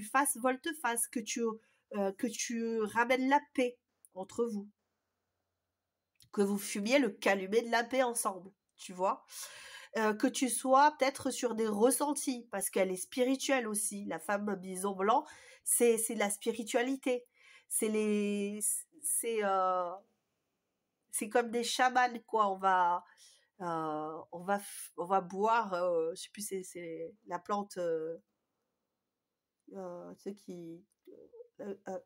fasses volte-face, que tu ramènes la paix entre vous, que vous fumiez le calumet de la paix ensemble, tu vois. Que tu sois peut-être sur des ressentis, parce qu'elle est spirituelle aussi. La femme bison blanc, c'est de la spiritualité. C'est les, c'est euh, c'est comme des chamans, quoi. On va boire, je sais plus, c'est la plante, tu sais qui, euh, euh,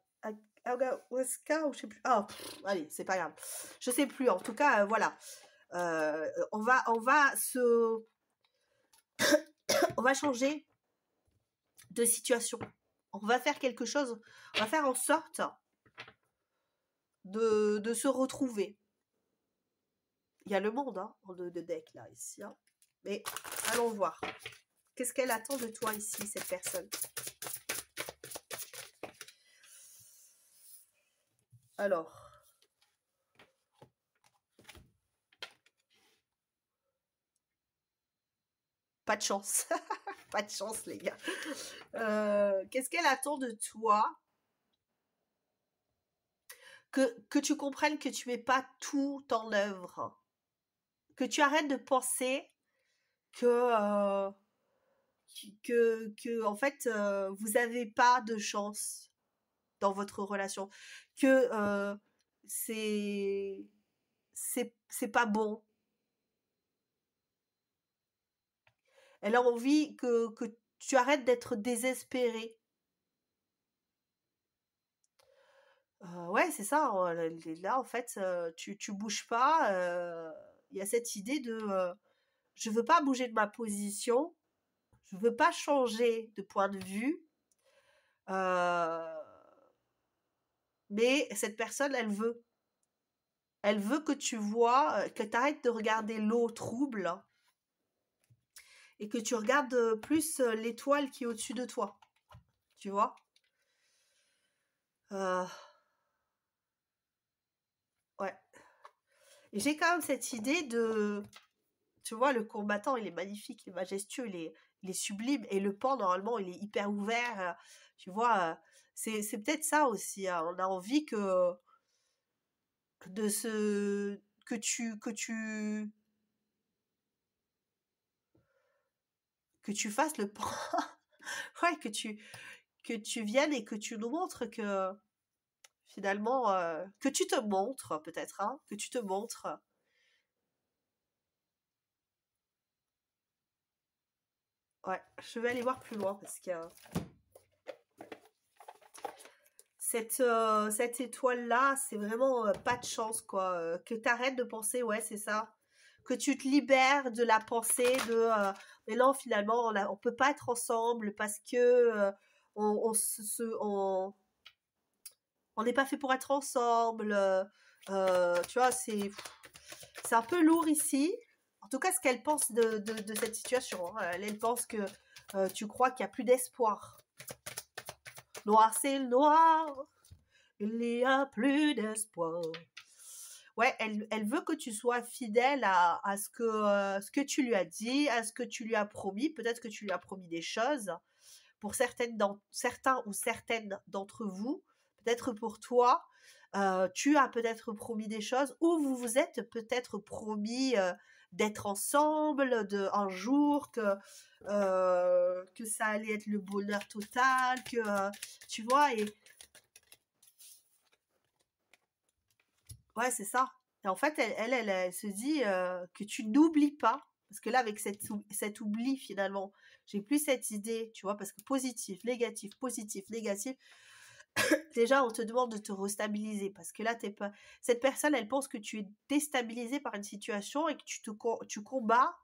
ayahuasca ou je sais plus. Ah, allez, c'est pas grave. Je sais plus. En tout cas, voilà. On va changer de situation. On va faire quelque chose. On va faire en sorte de se retrouver. Il y a le monde, hein, de deck là, ici. Hein. Mais allons voir. Qu'est-ce qu'elle attend de toi ici, cette personne? Alors. Pas de chance. Pas de chance, les gars. Qu'est-ce qu'elle attend de toi? Que tu comprennes que tu mets pas tout en œuvre. Que tu arrêtes de penser que en fait, vous n'avez pas de chance dans votre relation. Que c'est c'est pas bon. Elle a envie que tu arrêtes d'être désespéré. Ouais, c'est ça. Là, en fait, tu bouges pas. Il y a cette idée de je veux pas bouger de ma position, je veux pas changer de point de vue, euh, mais cette personne, elle veut. Elle veut que tu vois, que tu arrêtes de regarder l'eau trouble et que tu regardes plus l'étoile qui est au-dessus de toi. Tu vois? Euh, ouais. Et j'ai quand même cette idée de, tu vois, le combattant, il est magnifique, il est majestueux, il est sublime. Et le pan, normalement, il est hyper ouvert. Tu vois, c'est peut-être ça aussi. Hein. On a envie de ce, que tu fasses le pan. Ouais, que tu viennes et que tu nous montres que finalement, que tu te montres peut-être, hein, que tu te montres. Ouais, je vais aller voir plus loin parce que cette étoile-là, c'est vraiment pas de chance, quoi. Que tu arrêtes de penser, ouais, c'est ça. Que tu te libères de la pensée de mais non, finalement, on peut pas être ensemble parce que on n'est pas fait pour être ensemble. Tu vois, c'est un peu lourd ici. En tout cas, ce qu'elle pense de cette situation. Hein. Elle pense que tu crois qu'il n'y a plus d'espoir. Noir, c'est le noir. Il n'y a plus d'espoir. Ouais, elle veut que tu sois fidèle à ce que tu lui as dit, à ce que tu lui as promis. Peut-être que tu lui as promis des choses. Pour certains ou certaines d'entre vous, peut-être pour toi, tu as peut-être promis des choses ou vous vous êtes peut-être promis d'être ensemble, un jour, que ça allait être le bonheur total, que tu vois, et ouais, c'est ça. Et en fait, elle se dit que tu n'oublies pas, parce que là, avec cet oubli, finalement, j'ai plus cette idée, tu vois, parce que positif, négatif, déjà, on te demande de te restabiliser, parce que là, t'es pas... cette personne, elle pense que tu es déstabilisé par une situation et que tu combats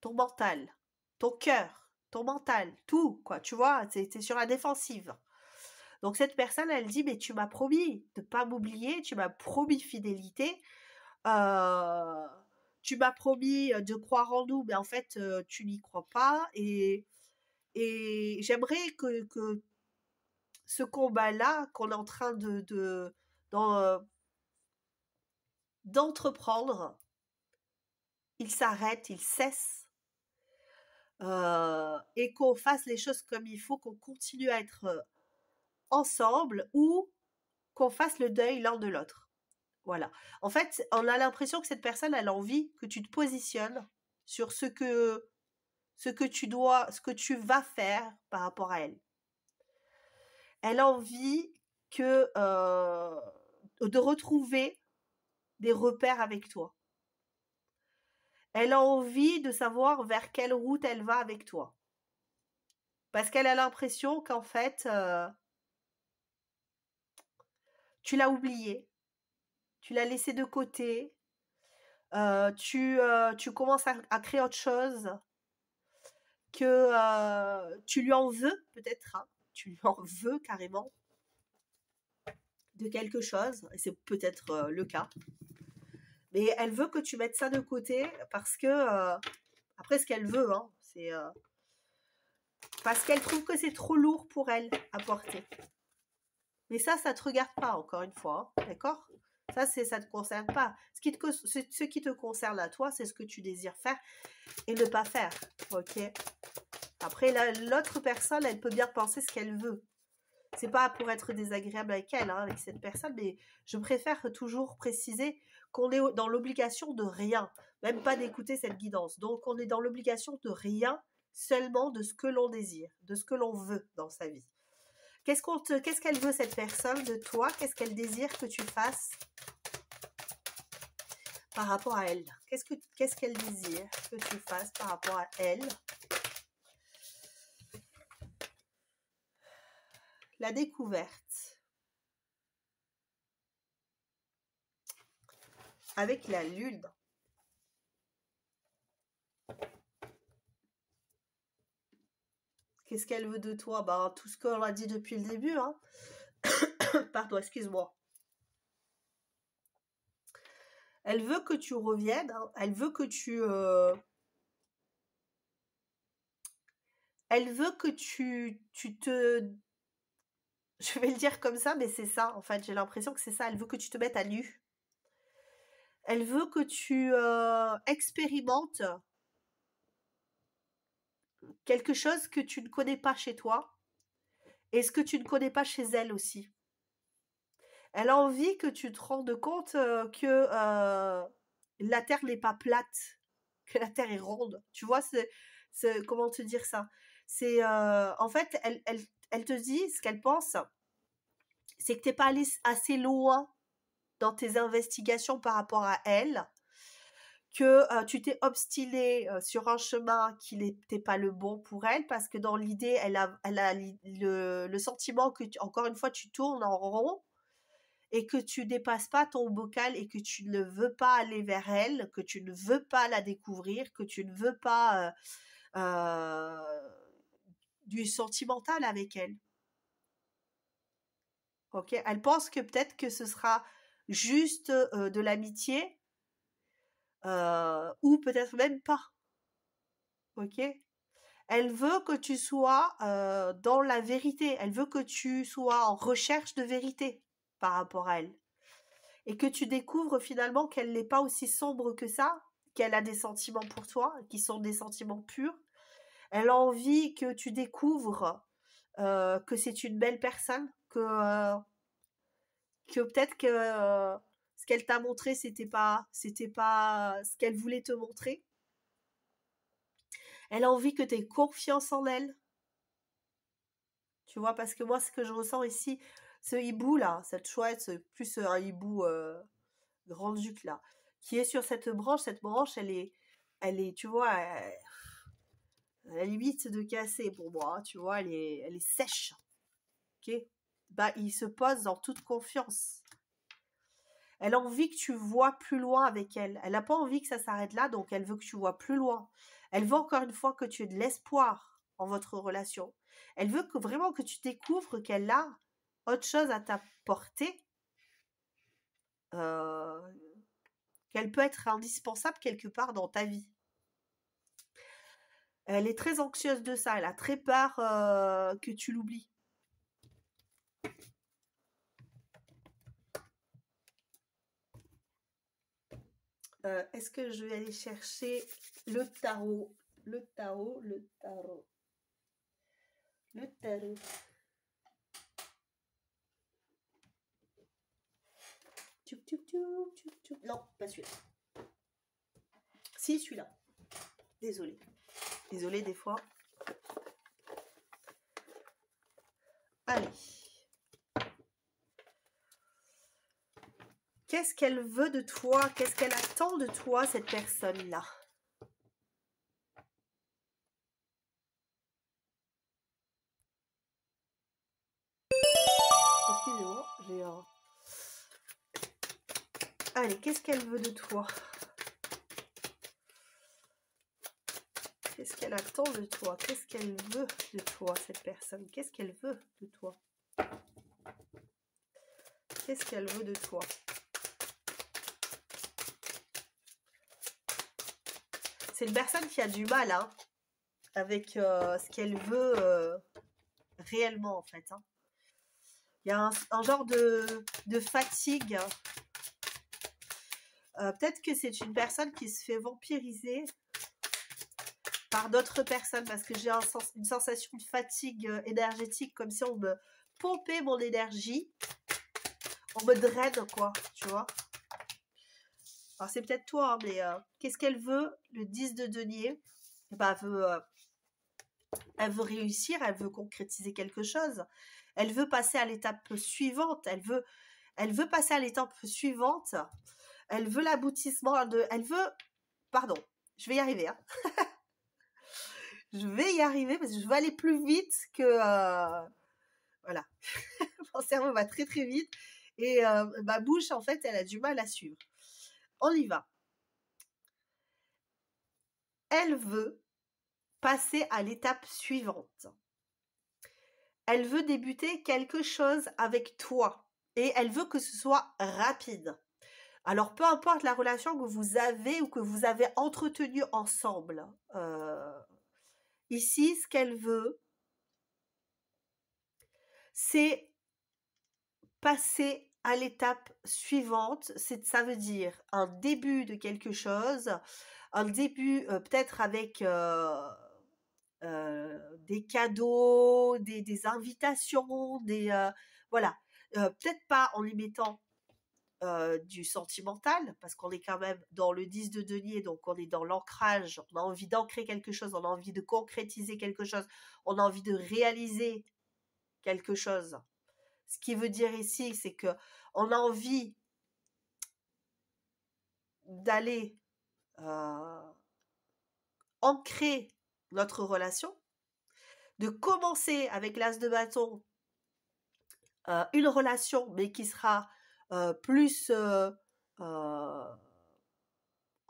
ton mental, ton cœur, ton mental, tout, quoi, tu vois, t'es sur la défensive. Donc cette personne, elle dit, mais tu m'as promis de pas m'oublier, tu m'as promis fidélité, euh, tu m'as promis de croire en nous, mais en fait, tu n'y crois pas. Et j'aimerais que ce combat-là qu'on est en train d'entreprendre, il s'arrête, il cesse, et qu'on fasse les choses comme il faut, qu'on continue à être ensemble ou qu'on fasse le deuil l'un de l'autre. Voilà. En fait, on a l'impression que cette personne, elle a envie que tu te positionnes sur ce que tu vas faire par rapport à elle. Elle a envie de retrouver des repères avec toi. Elle a envie de savoir vers quelle route elle va avec toi. Parce qu'elle a l'impression qu'en fait, tu l'as oublié, tu l'as laissé de côté, tu commences à créer autre chose, que tu lui en veux peut-être, hein, tu lui en veux carrément de quelque chose, et c'est peut-être le cas. Mais elle veut que tu mettes ça de côté parce que, après ce qu'elle veut, hein, c'est parce qu'elle trouve que c'est trop lourd pour elle à porter. Mais ça te regarde pas, encore une fois, hein, d'accord? Ça te concerne pas. Ce qui te concerne à toi, c'est ce que tu désires faire et ne pas faire, ok? Après, l'autre personne, elle peut bien penser ce qu'elle veut. C'est pas pour être désagréable avec elle, hein, avec cette personne, mais je préfère toujours préciser qu'on est dans l'obligation de rien, même pas d'écouter cette guidance. Donc, on est dans l'obligation de rien, seulement de ce que l'on désire, de ce que l'on veut dans sa vie. Qu'est-ce qu'elle veut, cette personne, de toi? Qu'est-ce qu'elle désire que tu fasses par rapport à elle? Qu'est-ce qu'elle désire que tu fasses par rapport à elle? La découverte. Avec la lune. Qu'est-ce qu'elle veut de toi? Ben, tout ce qu'on a dit depuis le début, hein. Pardon, excuse-moi. Elle veut que tu reviennes, hein. Elle veut que elle veut que tu te... Je vais le dire comme ça, mais c'est ça, en fait. J'ai l'impression que c'est ça. Elle veut que tu te mettes à nu. Elle veut que tu expérimentes quelque chose que tu ne connais pas chez toi et ce que tu ne connais pas chez elle aussi. Elle a envie que tu te rendes compte que la Terre n'est pas plate, que la Terre est ronde. Tu vois, comment te dire ça? C'est en fait, elle te dit ce qu'elle pense, c'est que t'es pas allé assez loin dans tes investigations par rapport à elle, que tu t'es obstiné sur un chemin qui n'était pas le bon pour elle, parce que dans l'idée, elle a le sentiment que, encore une fois, tu tournes en rond et que tu dépasses pas ton bocal et que tu ne veux pas aller vers elle, que tu ne veux pas la découvrir, que tu ne veux pas du sentimental avec elle. Ok, elle pense que peut-être que ce sera juste de l'amitié ou peut-être même pas. Ok, Elle veut que tu sois dans la vérité. Elle veut que tu sois en recherche de vérité par rapport à elle. Et que tu découvres finalement qu'elle n'est pas aussi sombre que ça, qu'elle a des sentiments pour toi, qui sont des sentiments purs. Elle a envie que tu découvres que c'est une belle personne, que peut-être que ce qu'elle t'a montré, c'était pas ce qu'elle voulait te montrer. Elle a envie que tu aies confiance en elle. Tu vois, parce que moi, ce que je ressens ici, ce hibou là, cette chouette, plus un hibou grand-duc là, qui est sur cette branche, tu vois, à la limite de casser pour moi, tu vois, elle est sèche, ok. Bah, il se pose dans toute confiance. Elle a envie que tu vois plus loin avec elle. Elle n'a pas envie que ça s'arrête là, donc elle veut que tu vois plus loin. Elle veut encore une fois que tu aies de l'espoir en votre relation. Elle veut que vraiment que tu découvres qu'elle a autre chose à t'apporter, euh, qu'elle peut être indispensable quelque part dans ta vie. Elle est très anxieuse de ça, elle a très peur que tu l'oublies. Est-ce que je vais aller chercher le tarot? Le tarot. Non, pas celui-là. Si, celui-là. Désolée. Désolée des fois. Allez. Qu'est-ce qu'elle veut de toi? Qu'est-ce qu'elle attend de toi, cette personne-là? Excusez-moi, j'ai un... Allez, qu'est-ce qu'elle veut de toi? Qu'est-ce qu'elle attend de toi? Qu'est-ce qu'elle veut de toi, cette personne? Qu'est-ce qu'elle veut de toi? Qu'est-ce qu'elle veut de toi? C'est une personne qui a du mal hein, avec ce qu'elle veut réellement, en fait. Hein. Il y a un genre de fatigue. Peut-être que c'est une personne qui se fait vampiriser par d'autres personnes parce que j'ai une sensation de fatigue énergétique, comme si on me pompait mon énergie, on me draine, quoi, tu vois. Alors, c'est peut-être toi, hein, mais qu'est-ce qu'elle veut? Le 10 de denier, bah, elle veut réussir, elle veut concrétiser quelque chose. Elle veut passer à l'étape suivante. Elle veut passer à l'étape suivante. Elle veut l'aboutissement de... Elle veut... Pardon, je vais y arriver. Hein. Je vais y arriver parce que je veux aller plus vite que... Voilà. Mon cerveau va très très vite. Et ma bouche, en fait, elle a du mal à suivre. On y va. Elle veut passer à l'étape suivante. Elle veut débuter quelque chose avec toi. Et elle veut que ce soit rapide. Alors, peu importe la relation que vous avez ou que vous avez entretenue ensemble. Ici, ce qu'elle veut, c'est passer à l'étape suivante. Ça veut dire un début de quelque chose, un début peut-être avec des cadeaux, des invitations, voilà. Peut-être pas en les mettant du sentimental, parce qu'on est quand même dans le 10 de denier, donc on est dans l'ancrage, on a envie d'ancrer quelque chose, on a envie de concrétiser quelque chose, on a envie de réaliser quelque chose. Ce qui veut dire ici, c'est que on a envie d'aller ancrer notre relation, de commencer avec l'as de bâton une relation, mais qui sera plus on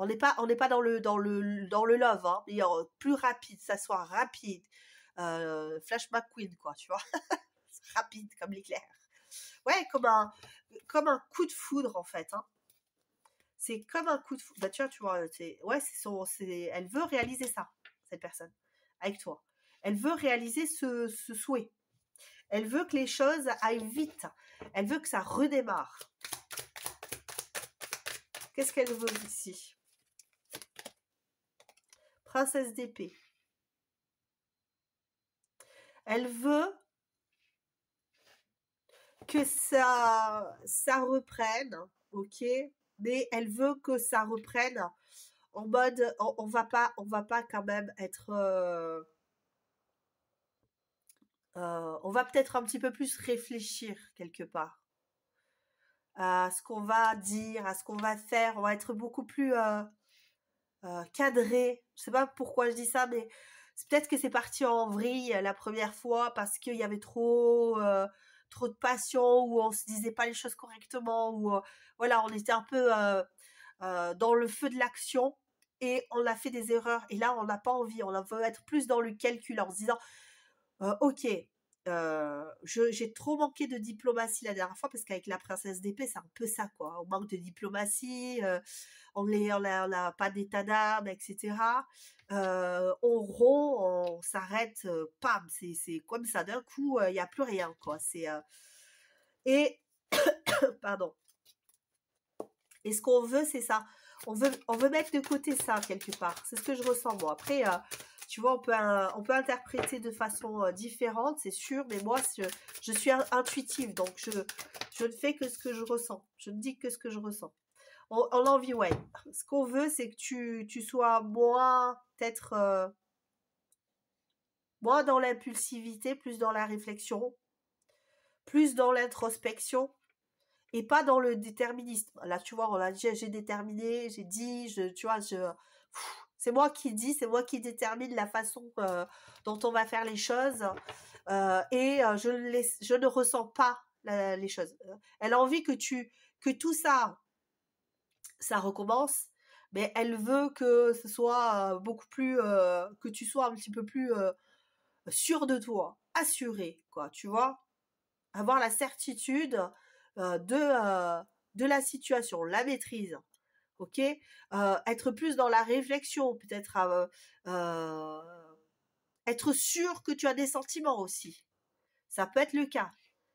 n'est pas dans le love, hein, mais plus rapide, ça soit rapide. Flash McQueen, quoi, tu vois. Rapide comme l'éclair. Ouais, comme un coup de foudre, en fait. Hein. C'est comme un coup de foudre. Bah, tu vois, ouais, elle veut réaliser ça, cette personne. avec toi. Elle veut réaliser ce souhait. Elle veut que les choses aillent vite. Elle veut que ça redémarre. Qu'est-ce qu'elle veut ici? Princesse d'épée. Elle veut que ça reprenne, ok? Mais elle veut que ça reprenne en mode, on va pas quand même être... on va peut-être un petit peu plus réfléchir quelque part à ce qu'on va dire, à ce qu'on va faire. On va être beaucoup plus cadré. Je sais pas pourquoi je dis ça, mais c'est peut-être que c'est parti en vrille la première fois parce qu'il y avait trop de passion, ou on se disait pas les choses correctement, ou voilà, on était un peu dans le feu de l'action et on a fait des erreurs. Et là, on n'a pas envie. On veut être plus dans le calcul en se disant ok, j'ai trop manqué de diplomatie la dernière fois parce qu'avec la princesse d'épée, c'est un peu ça, quoi. On manque de diplomatie, on n'a pas d'état d'âme, etc. On rompt, on s'arrête, pam, c'est comme ça, d'un coup, il n'y a plus rien, quoi. Et, pardon. Et ce qu'on veut, c'est ça. On veut mettre de côté ça, quelque part. C'est ce que je ressens, moi. Après, tu vois, on peut interpréter de façon différente, c'est sûr, mais moi, je suis intuitive, donc je ne fais que ce que je ressens. Je ne dis que ce que je ressens. On a envie, ouais. Ce qu'on veut, c'est que tu sois moins, peut-être, moins dans l'impulsivité, plus dans la réflexion, plus dans l'introspection, et pas dans le déterminisme. Là, tu vois, on a dit, j'ai déterminé, j'ai dit, tu vois, c'est moi qui dis, c'est moi qui détermine la façon dont on va faire les choses, et je ne ressens pas les choses. Elle a envie que tout ça recommence, mais elle veut que ce soit beaucoup plus, que tu sois un petit peu plus sûr de toi, assuré, quoi, tu vois, avoir la certitude de la situation, la maîtrise. Ok, être plus dans la réflexion, peut-être être sûr que tu as des sentiments aussi. Ça peut être le cas.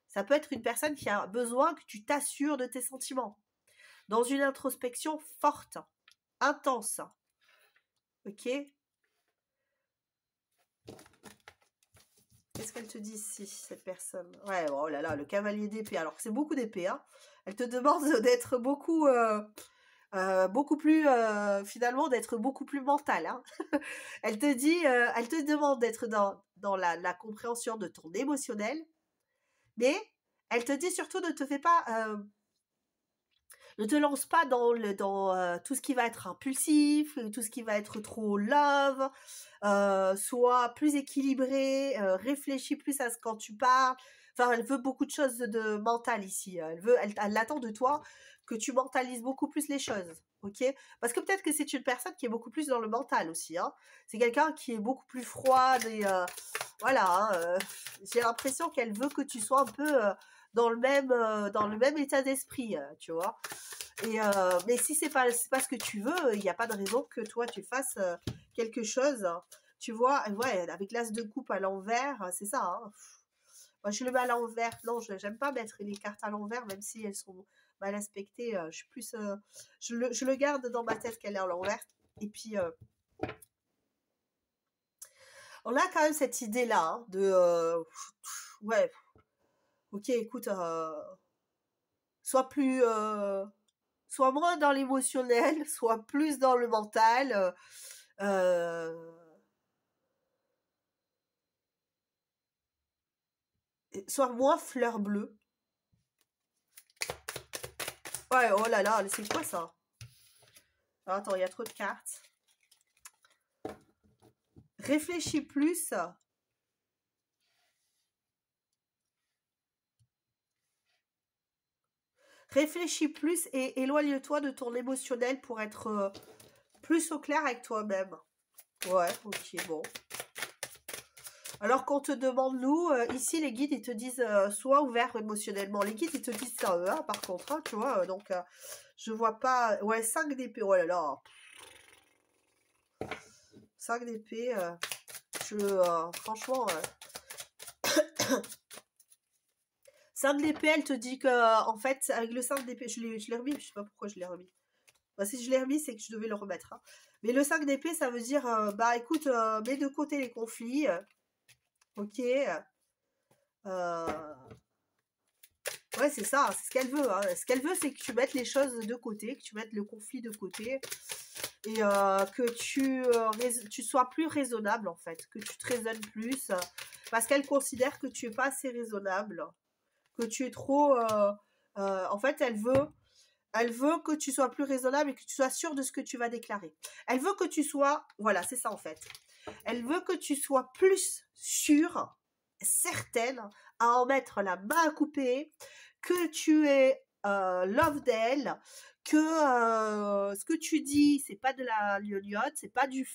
Ça peut être une personne qui a besoin que tu t'assures de tes sentiments. Dans une introspection forte, intense. Ok. Qu'est-ce qu'elle te dit ici, cette personne? Ouais, oh là là, le cavalier d'épée. Alors c'est beaucoup d'épée, hein. Elle te demande d'être beaucoup... beaucoup plus finalement d'être beaucoup plus mentale, hein. Elle te dit, elle te demande d'être dans la compréhension de ton émotionnel, mais elle te dit surtout ne te lance pas dans tout ce qui va être impulsif, tout ce qui va être trop love, sois plus équilibré, réfléchis plus à ce quand tu parles. Enfin, elle veut beaucoup de choses de mental ici. Elle attend de toi que tu mentalises beaucoup plus les choses, ok? Parce que peut-être que c'est une personne qui est beaucoup plus dans le mental aussi, hein. C'est quelqu'un qui est beaucoup plus froide et voilà. Hein, j'ai l'impression qu'elle veut que tu sois un peu dans le même état d'esprit, tu vois. Et mais si c'est pas ce que tu veux, il n'y a pas de raison que toi tu fasses quelque chose. Tu vois, ouais, avec l'as de coupe à l'envers, c'est ça. Hein. Moi, je le mets à l'envers. Non, je n'aime pas mettre les cartes à l'envers, même si elles sont mal aspectées. Je suis plus, je le garde dans ma tête qu'elle est à l'envers. Et puis, on a quand même cette idée-là hein, de, ouais, ok, écoute, sois plus, soit moins dans l'émotionnel, soit plus dans le mental. Soit moins fleur bleue. Ouais, oh là là, c'est quoi ça? Alors, attends, il y a trop de cartes. Réfléchis plus. Réfléchis plus et éloigne-toi de ton émotionnel pour être plus au clair avec toi-même. Ouais, ok, bon. Alors qu'on te demande, nous, ici, les guides, ils te disent sois ouvert émotionnellement. Les guides, ils te disent ça, hein, par contre, hein, tu vois. Donc, je vois pas... Ouais, 5 d'épée, oh là là. 5 d'épée. Je franchement, 5 d'épée, elle te dit que, en fait, avec le 5 d'épée, je l'ai remis, je sais pas pourquoi je l'ai remis. Bah, si je l'ai remis, c'est que je devais le remettre. Hein. Mais le 5 d'épée, ça veut dire, bah écoute, mets de côté les conflits, ok. Ouais, c'est ça, c'est ce qu'elle veut. Hein. Ce qu'elle veut, c'est que tu mettes les choses de côté, que tu mettes le conflit de côté, et que tu sois plus raisonnable, en fait, que tu te raisonnes plus, parce qu'elle considère que tu es pas assez raisonnable, que tu es trop... en fait, elle veut que tu sois plus raisonnable et que tu sois sûr de ce que tu vas déclarer. Elle veut que tu sois... Voilà, c'est ça, en fait. Elle veut que tu sois plus sûre, certaine, à en mettre la main à couper, que tu es love d'elle, que ce que tu dis, c'est pas de la lioniote, c'est pas du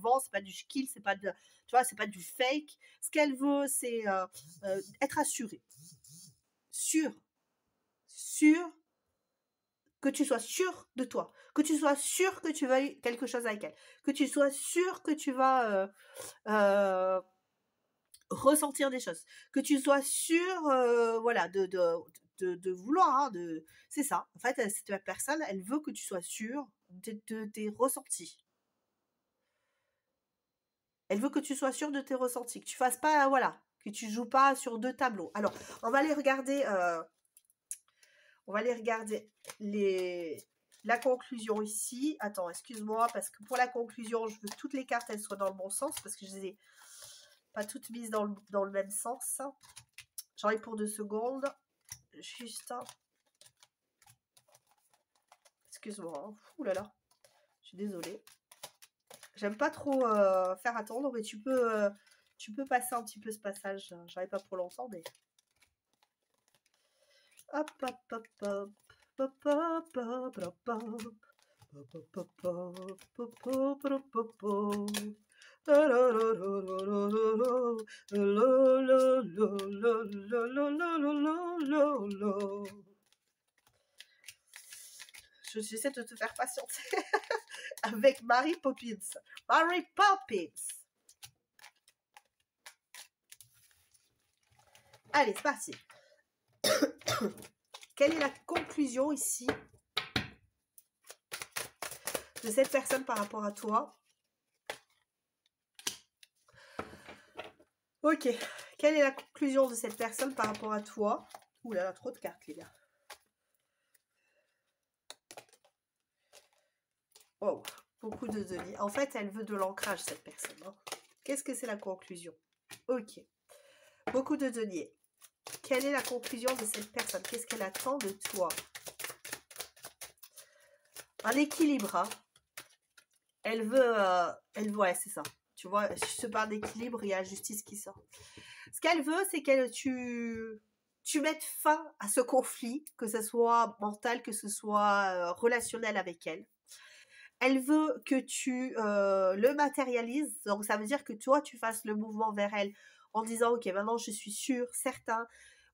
vent, c'est pas du skill, c'est pas de, tu vois, c'est pas du fake. Ce qu'elle veut, c'est être assurée, sûre, que tu sois sûr de toi, que tu sois sûr que tu veuilles quelque chose avec elle, que tu sois sûr que tu vas ressentir des choses, que tu sois sûr, voilà, de vouloir, hein, c'est ça. En fait, cette personne, elle veut que tu sois sûr de tes ressentis. Elle veut que tu sois sûr de tes ressentis, que tu fasses pas, voilà, que tu joues pas sur 2 tableaux. Alors, on va aller regarder, la conclusion ici. Attends, excuse-moi, parce que pour la conclusion, je veux que toutes les cartes, elles soient dans le bon sens, parce que je les ai pas toutes mises dans le même sens. J'en ai pour 2 secondes. Juste. Excuse-moi. Hein. Ouh là là. Je suis désolée. J'aime pas trop faire attendre, mais tu peux passer un petit peu ce passage. J'en ai pas pour longtemps, mais... Hop, hop, hop, hop. Hop, hop, hop, hop, hop. J'essaie de te faire patienter avec Mary Poppins. Mary Poppins. Allez, c'est parti. Quelle est la conclusion ici de cette personne par rapport à toi? Ok. Quelle est la conclusion de cette personne par rapport à toi? Ouh là là, trop de cartes, les gars. Wow, beaucoup de deniers. En fait, elle veut de l'ancrage, cette personne. Hein. Qu'est-ce que c'est la conclusion? Ok. Beaucoup de deniers. Quelle est la conclusion de cette personne? Qu'est-ce qu'elle attend de toi? Un équilibre. Hein. Elle veut... ouais, c'est ça. Tu vois, si je te parle d'équilibre, il y a la justice qui sort. Ce qu'elle veut, c'est que tu mettes fin à ce conflit, que ce soit mental, que ce soit relationnel avec elle. Elle veut que tu le matérialises, donc ça veut dire que toi, tu fasses le mouvement vers elle en disant, ok, maintenant je suis sûre, certain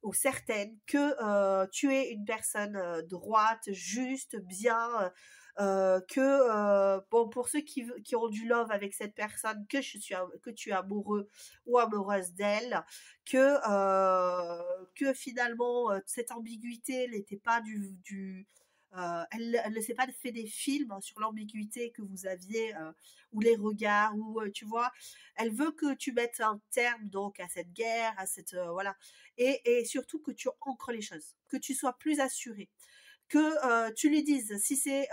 ou certaine que tu es une personne droite, juste, bien, bon, pour ceux qui ont du love avec cette personne, que tu es amoureux ou amoureuse d'elle, que finalement cette ambiguïté n'était pas elle ne s'est pas fait des films sur l'ambiguïté que vous aviez ou les regards ou tu vois, elle veut que tu mettes un terme donc à cette guerre, à cette voilà, et surtout que tu ancres les choses, que tu sois plus assuré, que tu lui dises si c'est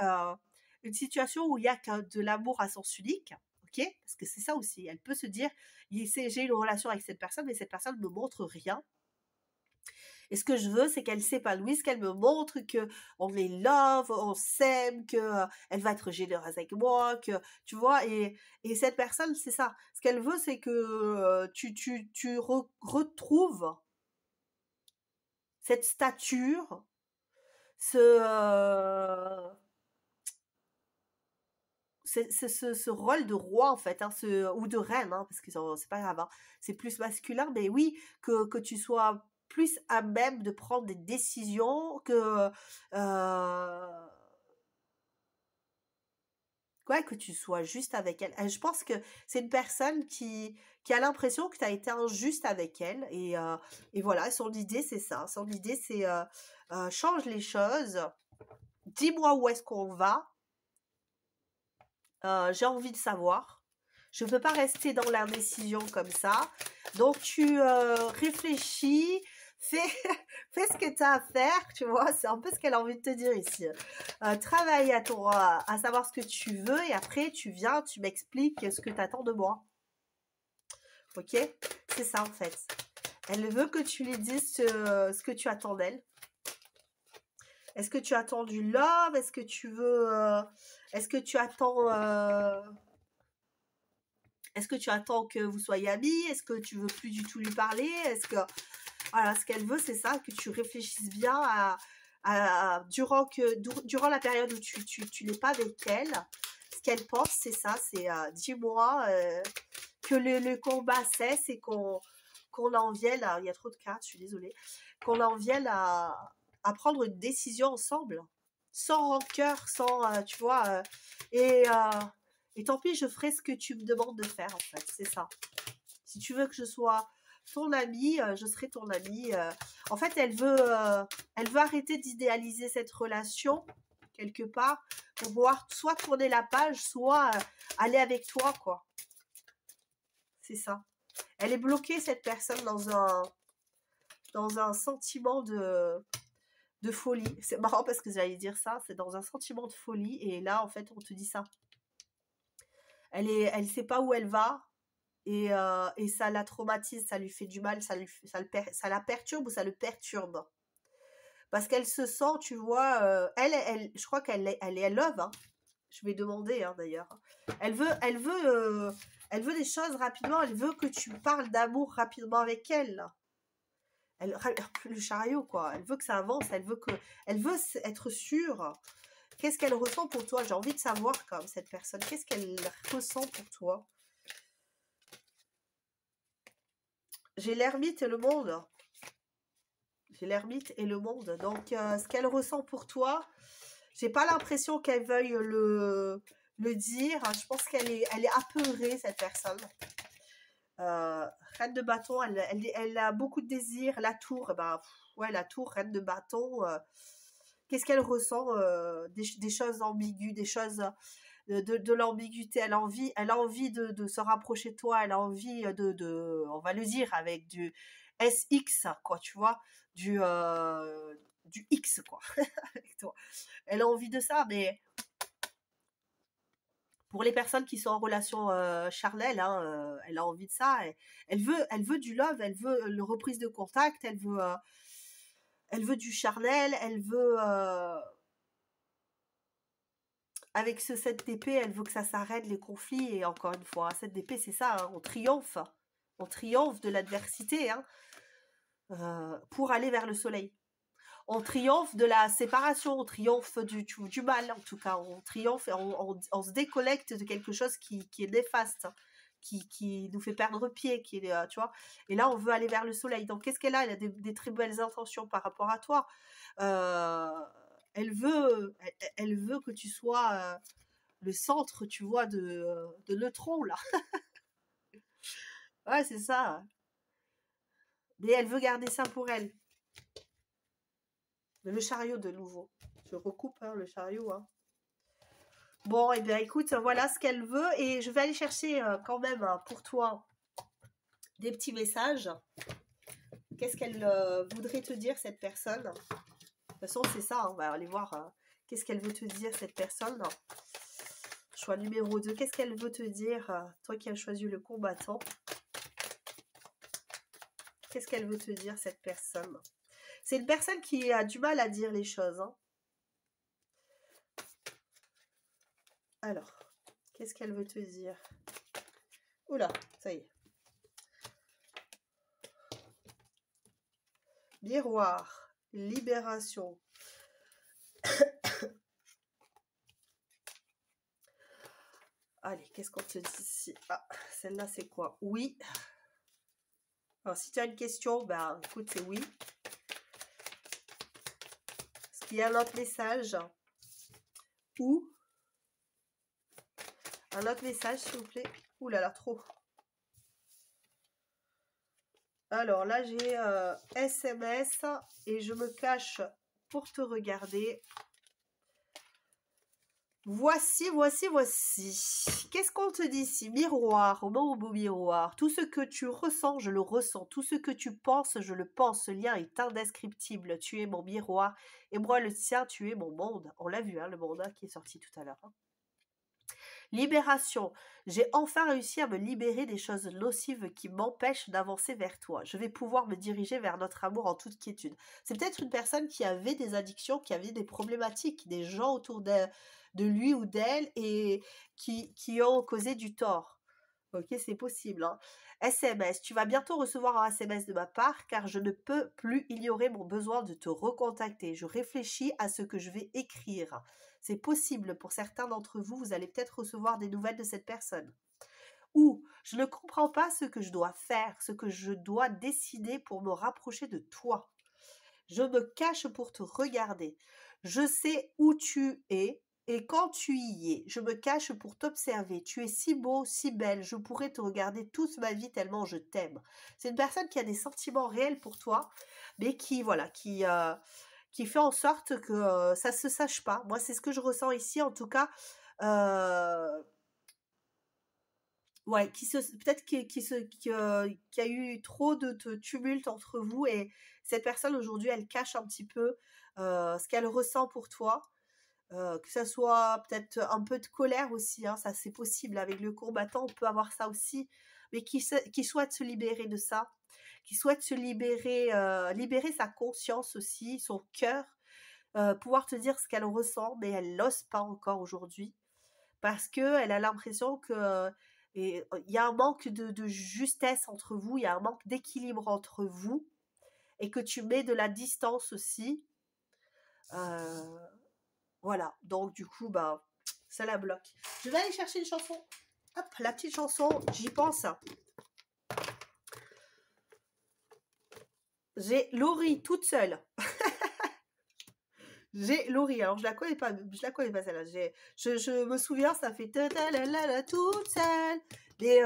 une situation où il y a de l'amour à sens unique, ok, parce que c'est ça aussi, elle peut se dire j'ai une relation avec cette personne mais cette personne ne me montre rien. Et ce que je veux, c'est qu'elle s'épanouisse, qu'elle me montre que on est love, on s'aime, que elle va être généreuse avec moi, que tu vois. Et cette personne, c'est ça. Ce qu'elle veut, c'est que tu retrouves cette stature, ce rôle de roi en fait, hein, ou de reine, hein, parce que c'est pas grave, hein, c'est plus masculin, mais oui, que tu sois plus à même de prendre des décisions, Ouais, que tu sois juste avec elle. Je pense que c'est une personne qui a l'impression que tu as été injuste avec elle. Et voilà, son idée, c'est ça. Son idée, c'est change les choses. Dis-moi où est-ce qu'on va. J'ai envie de savoir. Je ne peux pas rester dans l'indécision comme ça. Donc, tu réfléchis, fais, fais ce que tu as à faire, tu vois. C'est un peu ce qu'elle a envie de te dire ici. Travaille à savoir ce que tu veux et après, tu viens, tu m'expliques ce que tu attends de moi. Ok? C'est ça, en fait. Elle veut que tu lui dises ce que tu attends d'elle. Est-ce que tu attends du love? Est-ce que tu veux... est-ce que tu attends... est-ce que tu attends que vous soyez amis? Est-ce que tu veux plus du tout lui parler? Est-ce que... Voilà, ce qu'elle veut, c'est ça, que tu réfléchisses bien durant la période où tu n'es pas avec elle. Ce qu'elle pense, c'est ça, c'est dis-moi que le combat cesse et qu'on en vienne à... Il y a trop de cartes, je suis désolée. Qu'on en vienne à prendre une décision ensemble. Sans rancœur, sans... tu vois... et tant pis, je ferai ce que tu me demandes de faire, en fait. C'est ça. Si tu veux que je sois ton amie, je serai ton amie. En fait, elle veut arrêter d'idéaliser cette relation, quelque part, pour pouvoir soit tourner la page, soit aller avec toi, quoi. C'est ça. Elle est bloquée, cette personne, dans un sentiment de folie. C'est marrant parce que j'allais dire ça, c'est dans un sentiment de folie. Et là, en fait, on te dit ça. Elle sait pas où elle va. Et ça la traumatise, ça lui fait du mal, ça la perturbe ou ça le perturbe. Parce qu'elle se sent, tu vois, je crois qu'elle est love, hein. Je vais demander, hein, d'ailleurs. Elle veut des choses rapidement, elle veut que tu parles d'amour rapidement avec elle. Le chariot, quoi. Elle veut que ça avance, elle veut être sûre. Qu'est-ce qu'elle ressent pour toi? J'ai envie de savoir, comme cette personne, qu'est-ce qu'elle ressent pour toi? J'ai l'ermite et le monde. J'ai l'ermite et le monde. Donc, ce qu'elle ressent pour toi, j'ai pas l'impression qu'elle veuille le dire. Je pense qu'elle est apeurée, cette personne. Reine de bâton, elle a beaucoup de désirs. La tour, ben, ouais, la tour, reine de bâton. Qu'est-ce qu'elle ressent? Des choses ambiguës, des choses de l'ambiguïté. Elle a envie de se rapprocher de toi. Elle a envie on va le dire, avec du SX, quoi, tu vois, du X, quoi, avec toi. Elle a envie de ça, mais pour les personnes qui sont en relation charnelle, hein, elle a envie de ça. Elle veut du love, elle veut une reprise de contact, elle veut du charnel, elle veut... avec ce 7 d'épée, elle veut que ça s'arrête, les conflits. Et encore une fois, 7 d'épée, c'est ça, hein, on triomphe. On triomphe de l'adversité, hein, pour aller vers le soleil. On triomphe de la séparation, on triomphe du mal, en tout cas. On triomphe et on se déconnecte de quelque chose qui est néfaste, qui nous fait perdre pied, qui est, tu vois. Et là, on veut aller vers le soleil. Donc, qu'est-ce qu'elle a? Elle a des très belles intentions par rapport à toi. Elle veut que tu sois le centre, tu vois, de neutrons, là. Ouais, c'est ça. Mais elle veut garder ça pour elle. Le chariot de nouveau. Je recoupe, hein, le chariot. Hein. Bon, et bien écoute, voilà ce qu'elle veut. Et je vais aller chercher quand même pour toi des petits messages. Qu'est-ce qu'elle voudrait te dire, cette personne? De toute façon, c'est ça. Hein, on va aller voir qu'est-ce qu'elle veut te dire, cette personne. Choix numéro 2. Qu'est-ce qu'elle veut te dire, toi qui as choisi le combattant? Qu'est-ce qu'elle veut te dire, cette personne? C'est une personne qui a du mal à dire les choses. Hein. Alors, qu'est-ce qu'elle veut te dire? Oula, ça y est. Miroir, libération. Allez, qu'est-ce qu'on te dit ici? Ah, celle-là, c'est quoi? Oui. Alors, si tu as une question, ben, écoute, c'est oui. Est-ce qu'il y a un autre message? Ou Un autre message, s'il vous plaît. Ouh là là, trop. Alors là, j'ai SMS et je me cache pour te regarder. Voici, voici, voici. Qu'est-ce qu'on te dit ici? Miroir, mon beau miroir. Tout ce que tu ressens, je le ressens. Tout ce que tu penses, je le pense. Ce lien est indescriptible. Tu es mon miroir et moi le tien, tu es mon monde. On l'a vu, hein, le monde qui est sorti tout à l'heure. Hein. Libération. J'ai enfin réussi à me libérer des choses nocives qui m'empêchent d'avancer vers toi. Je vais pouvoir me diriger vers notre amour en toute quiétude. C'est peut-être une personne qui avait des addictions, qui avait des problématiques, des gens autour de lui ou d'elle et qui ont causé du tort. Ok, c'est possible. Hein. SMS, tu vas bientôt recevoir un SMS de ma part car je ne peux plus ignorer mon besoin de te recontacter. Je réfléchis à ce que je vais écrire. C'est possible pour certains d'entre vous, vous allez peut-être recevoir des nouvelles de cette personne. Ou je ne comprends pas ce que je dois faire, ce que je dois décider pour me rapprocher de toi. Je me cache pour te regarder. Je sais où tu es. Et quand tu y es, je me cache pour t'observer. Tu es si beau, si belle. Je pourrais te regarder toute ma vie tellement je t'aime. C'est une personne qui a des sentiments réels pour toi, mais qui, voilà, qui fait en sorte que ça se sache pas. Moi, c'est ce que je ressens ici, en tout cas. Ouais, peut-être qu'il y a eu trop de tumulte entre vous et cette personne aujourd'hui, elle cache un petit peu ce qu'elle ressent pour toi. Que ça soit peut-être un peu de colère aussi, hein, ça c'est possible. Avec le combattant, on peut avoir ça aussi, mais qui souhaite se libérer de ça, qui souhaite se libérer, libérer sa conscience aussi, son cœur, pouvoir te dire ce qu'elle ressent, mais elle n'ose pas encore aujourd'hui parce que elle a l'impression que il y a un manque de justesse entre vous, il y a un manque d'équilibre entre vous et que tu mets de la distance aussi. Euh, Voilà, donc du coup, bah, ça la bloque. Je vais aller chercher une chanson. Hop, la petite chanson, j'y pense. J'ai Laurie toute seule. J'ai Laurie, alors je la connais pas celle-là. Je me souviens, ça fait ta-ta-la-la-la, toute seule. Mais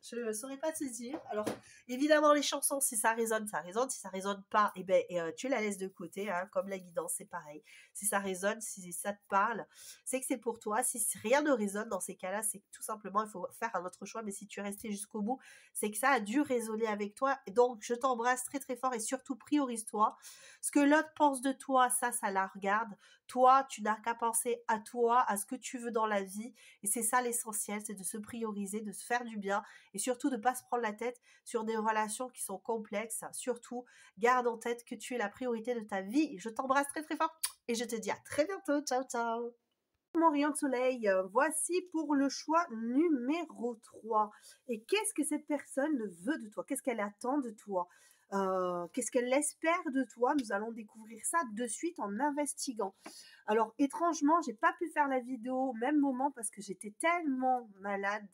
je ne saurais pas te dire. Alors, évidemment, les chansons, si ça résonne, ça résonne. Si ça résonne pas, eh ben, tu la laisses de côté, hein, comme la guidance, c'est pareil. Si ça résonne, si ça te parle, c'est que c'est pour toi. Si rien ne résonne dans ces cas-là, c'est que tout simplement, il faut faire un autre choix. Mais si tu es resté jusqu'au bout, c'est que ça a dû résonner avec toi. Et donc, je t'embrasse très très fort et surtout, priorise-toi. Ce que l'autre pense de toi, ça la regarde. Toi, tu n'as qu'à penser à toi, à ce que tu veux dans la vie. Et c'est ça l'essentiel, c'est de se prioriser, de se faire du bien et surtout de ne pas se prendre la tête sur des relations qui sont complexes. Surtout, garde en tête que tu es la priorité de ta vie. Je t'embrasse très très fort et je te dis à très bientôt. Ciao, ciao. Mon rayon de soleil, voici pour le choix numéro 3. Et qu'est-ce que cette personne veut de toi? Qu'est-ce qu'elle attend de toi? Qu'est-ce qu'elle espère de toi? Nous allons découvrir ça de suite en investiguant. Alors, étrangement, j'ai pas pu faire la vidéo au même moment parce que j'étais tellement malade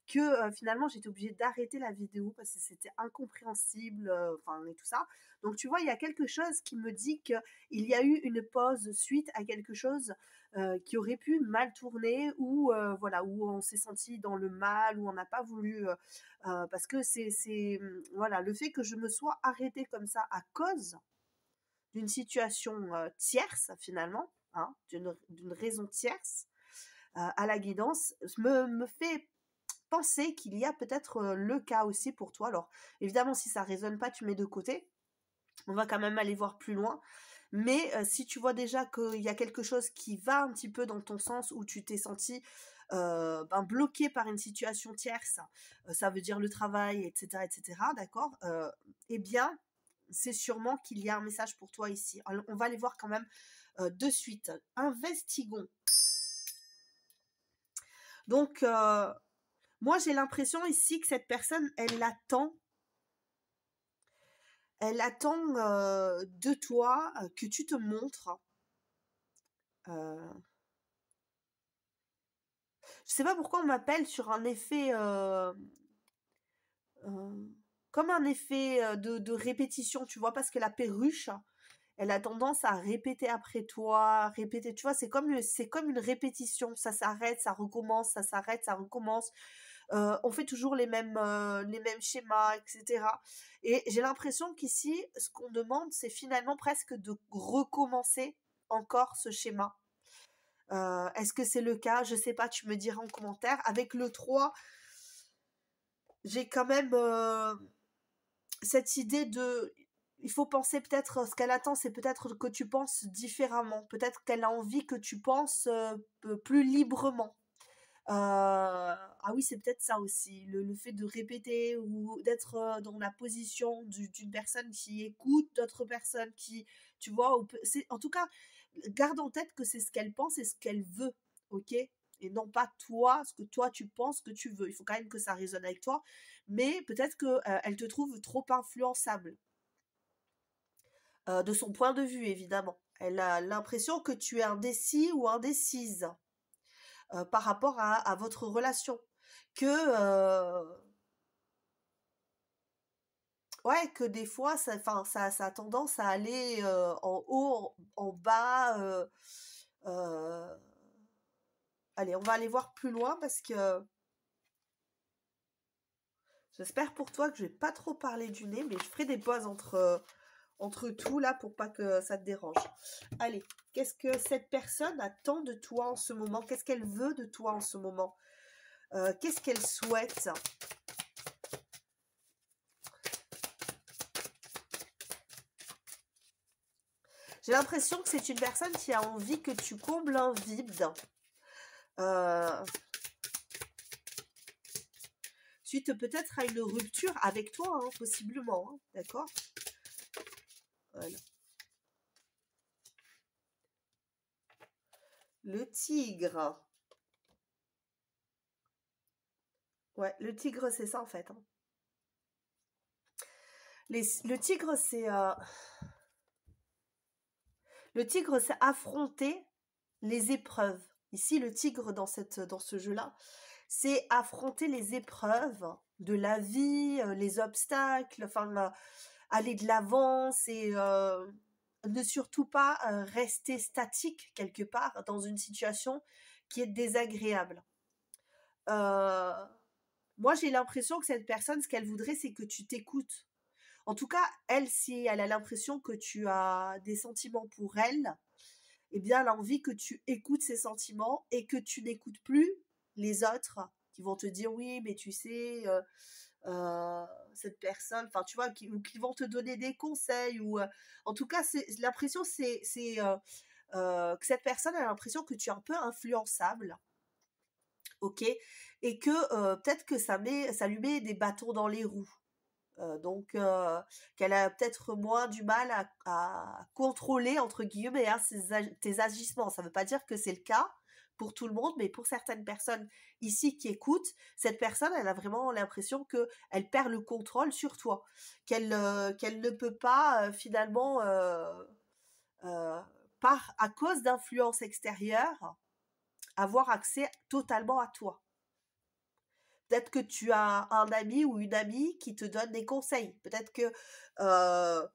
que finalement j'étais obligée d'arrêter la vidéo parce que c'était incompréhensible, enfin et tout ça. Donc tu vois, il y a quelque chose qui me dit qu'il y a eu une pause suite à quelque chose qui aurait pu mal tourner ou voilà, où on s'est senti dans le mal, où on n'a pas voulu, parce que voilà, le fait que je me sois arrêtée comme ça à cause d'une situation tierce finalement, hein, d'une raison tierce à la guidance, me fait penser qu'il y a peut-être le cas aussi pour toi. Alors évidemment, si ça résonne pas, tu mets de côté. On va quand même aller voir plus loin. Mais si tu vois déjà qu'il y a quelque chose qui va un petit peu dans ton sens où tu t'es senti bloqué par une situation tierce, ça veut dire le travail, etc., d'accord, eh bien, c'est sûrement qu'il y a un message pour toi ici. Alors, on va aller voir quand même de suite. Investiguons. Donc, moi, j'ai l'impression ici que cette personne, elle attend de toi que tu te montres. Je sais pas pourquoi on m'appelle sur un effet comme un effet de répétition, tu vois, parce que la perruche Elle a tendance à répéter après toi, répéter, tu vois, c'est comme une répétition, ça s'arrête, ça recommence, ça s'arrête, ça recommence. On fait toujours les mêmes schémas, etc. Et j'ai l'impression qu'ici, ce qu'on demande, c'est finalement presque de recommencer encore ce schéma. Est-ce que c'est le cas? Je sais pas, tu me diras en commentaire. Avec le 3, j'ai quand même cette idée de... Il faut penser peut-être, ce qu'elle attend, c'est peut-être que tu penses différemment. Peut-être qu'elle a envie que tu penses plus librement. Ah oui, c'est peut-être ça aussi, le fait de répéter ou d'être dans la position d'une personne qui écoute d'autres personnes qui, tu vois, en tout cas, garde en tête que c'est ce qu'elle pense et ce qu'elle veut, ok? Et non pas toi, ce que toi tu penses que tu veux. Il faut quand même que ça résonne avec toi, mais peut-être que elle te trouve trop influençable, de son point de vue, évidemment. Elle a l'impression que tu es indécis ou indécise par rapport à votre relation. Que, ouais, que des fois, ça a tendance à aller en haut, en bas. Euh, Allez, on va aller voir plus loin parce que j'espère pour toi que je vais pas trop parler du nez, mais je ferai des pauses entre tout là pour pas que ça te dérange. Allez, qu'est-ce que cette personne attend de toi en ce moment? Qu'est-ce qu'elle veut de toi en ce moment? Qu'est-ce qu'elle souhaite? J'ai l'impression que c'est une personne qui a envie que tu combles un vide. Suite peut-être à une rupture avec toi, hein, possiblement. Hein, d'accord? Voilà. Le tigre. Ouais, le tigre, c'est ça en fait. Hein. Le tigre, c'est... Le tigre, c'est affronter les épreuves. Ici, le tigre, dans ce jeu-là, c'est affronter les épreuves de la vie, les obstacles, enfin, aller de l'avant, c'est ne surtout pas rester statique quelque part dans une situation qui est désagréable. Euh, Moi, j'ai l'impression que cette personne, ce qu'elle voudrait, c'est que tu t'écoutes. En tout cas, elle, si elle a l'impression que tu as des sentiments pour elle, eh bien, elle a envie que tu écoutes ses sentiments et que tu n'écoutes plus les autres qui vont te dire oui, mais tu sais, cette personne, enfin, tu vois, qui vont te donner des conseils ou, en tout cas, c'est l'impression, que cette personne a l'impression que tu es un peu influençable, ok, et que peut-être que ça lui met des bâtons dans les roues. Donc, qu'elle a peut-être moins du mal à contrôler, entre guillemets, hein, tes agissements. Ça ne veut pas dire que c'est le cas pour tout le monde, mais pour certaines personnes ici qui écoutent, cette personne, elle a vraiment l'impression qu'elle perd le contrôle sur toi, qu'elle ne peut pas finalement, euh, à cause d'influences extérieures, avoir accès totalement à toi. Peut-être que tu as un ami ou une amie qui te donne des conseils. Euh,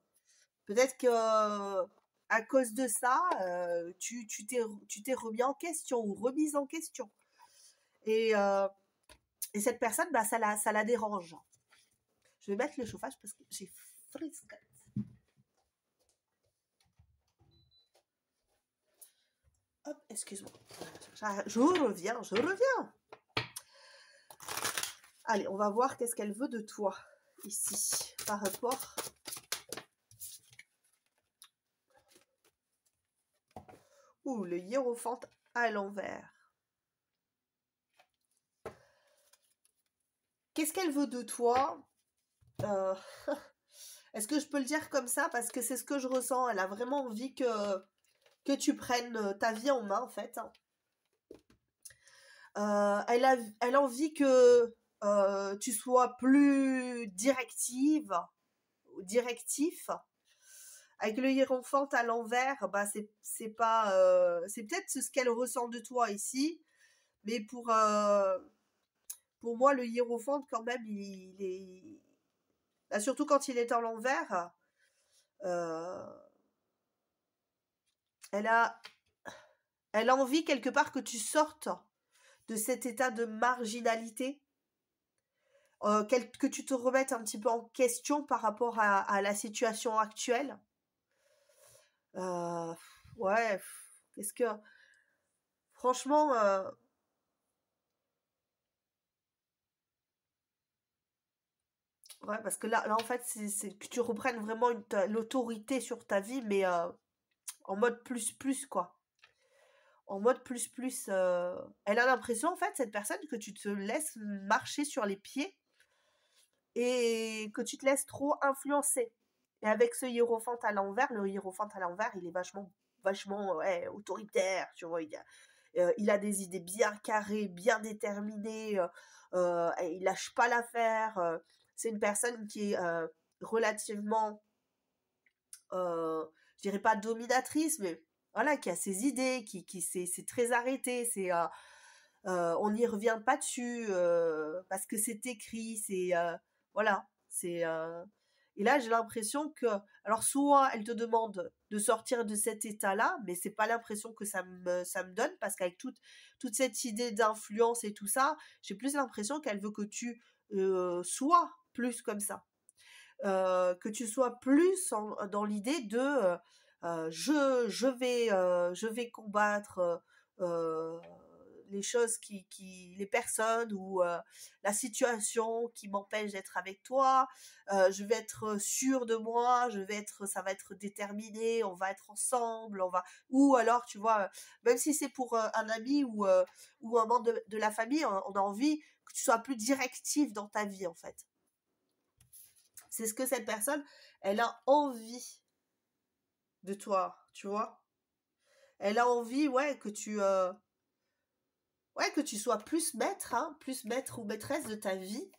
peut-être que à cause de ça, tu t'es remis en question ou remise en question. Et, euh, et cette personne, bah, ça la dérange. Je vais mettre le chauffage parce que j'ai frisqué. Hop, excuse-moi. Je reviens, je reviens. Allez, on va voir qu'est-ce qu'elle veut de toi ici par rapport. Ouh, le hiérophant à l'envers. Qu'est-ce qu'elle veut de toi? Est-ce que je peux le dire comme ça? Parce que c'est ce que je ressens. Elle a vraiment envie que tu prennes ta vie en main, en fait. Elle a envie que tu sois plus directive, directif. Avec le hiérophant à l'envers, bah c'est pas, c'est peut-être ce qu'elle ressent de toi ici, mais pour moi le hiérophant quand même il est, bah, surtout quand il est à l'envers. Euh, Elle a, elle a envie quelque part que tu sortes de cet état de marginalité, que tu te remettes un petit peu en question par rapport à la situation actuelle. Euh, ouais, qu'est-ce que... Franchement, ouais, parce que là en fait, c'est que tu reprennes vraiment l'autorité sur ta vie, mais en mode plus, quoi. En mode plus. Elle a l'impression, en fait, cette personne, que tu te laisses marcher sur les pieds et que tu te laisses trop influencer. Et avec ce hiérophant à l'envers, le hiérophant à l'envers, il est vachement ouais, autoritaire, tu vois. Il a des idées bien carrées, bien déterminées, et il lâche pas l'affaire. C'est une personne qui est relativement, je dirais pas dominatrice, mais voilà, qui a ses idées, c'est très arrêté, on n'y revient pas dessus parce que c'est écrit, voilà, et là j'ai l'impression que, alors soit elle te demande de sortir de cet état-là, mais c'est pas l'impression que ça me donne, parce qu'avec toute cette idée d'influence et tout ça, j'ai plus l'impression qu'elle veut que tu sois plus comme ça, que tu sois plus dans l'idée de je vais combattre euh, les choses les personnes ou la situation qui m'empêche d'être avec toi. Je vais être sûre de moi, ça va être déterminé, on va être ensemble, ou alors tu vois, même si c'est pour un ami ou un membre de la famille, on a envie que tu sois plus directif dans ta vie en fait. C'est ce que cette personne, elle a envie de toi, tu vois. Elle a envie, ouais, que tu sois plus maître, hein, plus maître ou maîtresse de ta vie.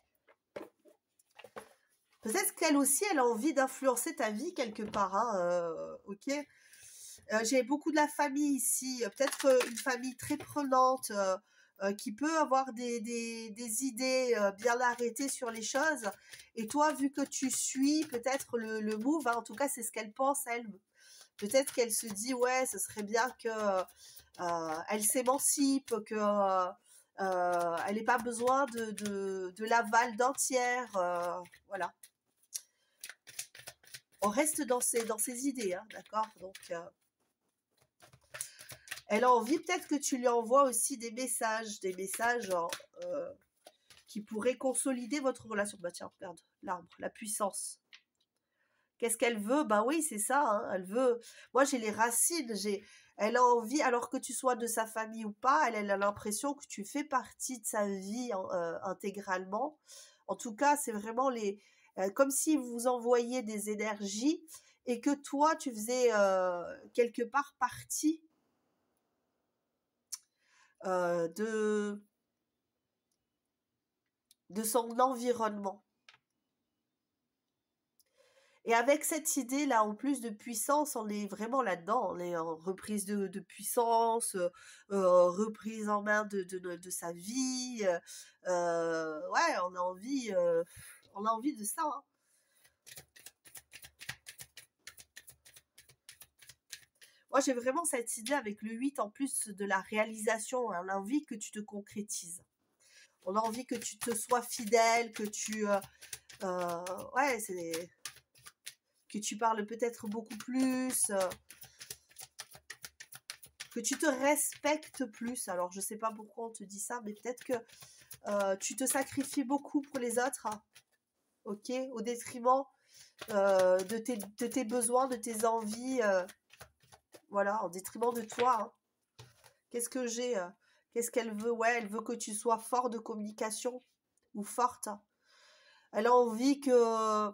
Peut-être qu'elle aussi, elle a envie d'influencer ta vie quelque part, hein, ok. J'ai beaucoup de la famille ici, peut-être une famille très prenante, qui peut avoir des idées bien arrêtées sur les choses. Et toi, vu que tu suis peut-être le move, hein, en tout cas, c'est ce qu'elle pense, elle. Peut-être qu'elle se dit, ouais, ce serait bien que elle s'émancipe, que elle n'ait pas besoin de l'aval d'un tiers. Voilà. On reste dans ses idées, hein, d'accord. Donc, elle a envie peut-être que tu lui envoies aussi des messages genre, qui pourraient consolider votre relation. Bah tiens, regarde, l'arbre, la puissance. Qu'est-ce qu'elle veut? Bah oui, c'est ça, hein, elle veut. Moi, j'ai les racines, elle a envie, alors que tu sois de sa famille ou pas, elle a l'impression que tu fais partie de sa vie intégralement. En tout cas, c'est vraiment comme si vous envoyiez des énergies et que toi, tu faisais quelque part partie de son environnement. Et avec cette idée-là, en plus de puissance, on est vraiment là-dedans. On est en reprise de puissance, reprise en main de sa vie. Ouais, on a envie de ça, hein. Moi, j'ai vraiment cette idée avec le 8, en plus de la réalisation. On a envie que tu te concrétises. On a envie que tu te sois fidèle, que ouais, que tu parles peut-être beaucoup plus, que tu te respectes plus. Alors, je sais pas pourquoi on te dit ça, mais peut-être que tu te sacrifies beaucoup pour les autres, hein, ok, au détriment de tes besoins, de tes envies, voilà, en détriment de toi, hein. Qu'est-ce que j'ai Qu'est-ce qu'elle veut? Ouais, elle veut que tu sois fort de communication ou forte. Elle a envie que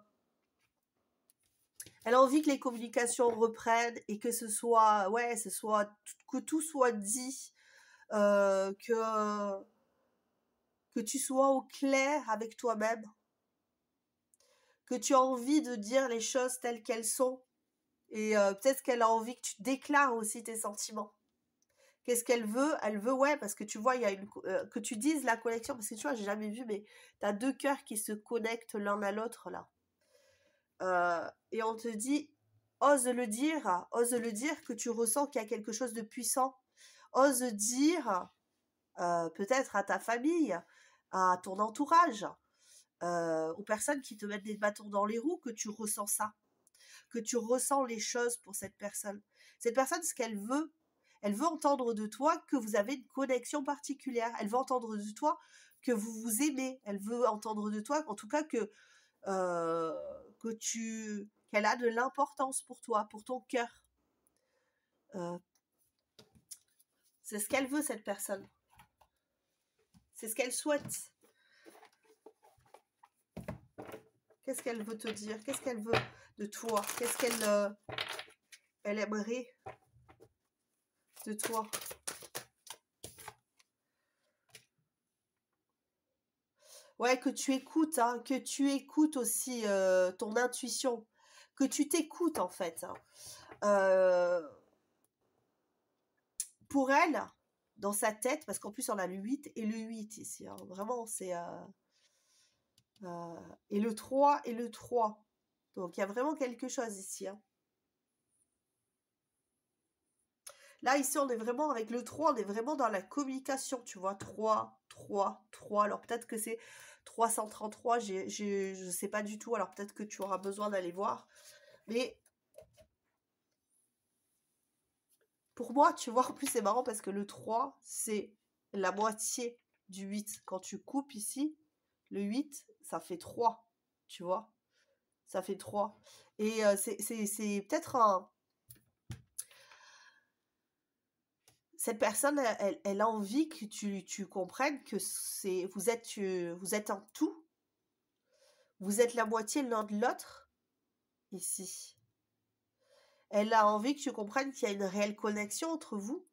les communications reprennent et que que tout soit dit, que tu sois au clair avec toi-même, que tu as envie de dire les choses telles qu'elles sont, et peut-être qu'elle a envie que tu déclares aussi tes sentiments. Qu'est-ce qu'elle veut? Elle veut, ouais, parce que tu vois, il y a que tu dises la connexion, parce que tu vois, j'ai jamais vu, mais t'as deux cœurs qui se connectent l'un à l'autre là. Et on te dit, ose le dire que tu ressens qu'il y a quelque chose de puissant. Ose dire, peut-être à ta famille, à ton entourage, aux personnes qui te mettent des bâtons dans les roues, que tu ressens ça, que tu ressens les choses pour cette personne. Cette personne, ce qu'elle veut entendre de toi que vous avez une connexion particulière. Elle veut entendre de toi que vous vous aimez. Elle veut entendre de toi, en tout cas, qu'elle a de l'importance pour toi, pour ton cœur. C'est ce qu'elle veut, cette personne. C'est ce qu'elle souhaite. Qu'est-ce qu'elle veut te dire? Qu'est-ce qu'elle veut de toi? Qu'est-ce qu'elle elle aimerait de toi? Ouais, que tu écoutes, hein, que tu écoutes aussi ton intuition, que tu t'écoutes en fait. Hein. Pour elle, dans sa tête, parce qu'en plus on a le 8 et le 8 ici, hein, vraiment c'est... et le 3 et le 3. Donc il y a vraiment quelque chose ici. Hein. Là, ici, on est vraiment avec le 3, on est vraiment dans la communication, tu vois. 3, 3, 3. Alors peut-être que c'est 333, je ne sais pas du tout. Alors peut-être que tu auras besoin d'aller voir. Mais pour moi, tu vois, en plus c'est marrant parce que le 3, c'est la moitié du 8. Quand tu coupes ici, le 8, ça fait 3, tu vois. Ça fait 3. Et c'est peut-être un... Cette personne, elle a envie que tu comprennes que vous êtes un tout. Vous êtes la moitié l'un de l'autre, ici. Elle a envie que tu comprennes qu'il y a une réelle connexion entre vous.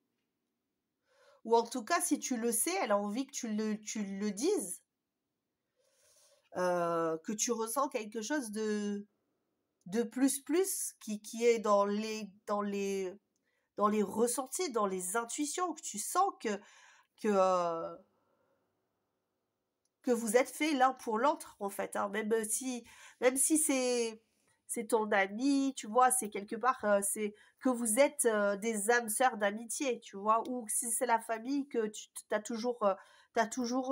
Ou en tout cas, si tu le sais, elle a envie que tu le dises. Que tu ressens quelque chose de plus qui est dans les ressentis, dans les intuitions, que tu sens que vous êtes fait l'un pour l'autre, en fait. Hein. Même si c'est ton ami, tu vois, c'est quelque part, c'est que vous êtes des âmes sœurs d'amitié, tu vois, ou si c'est la famille, que tu as toujours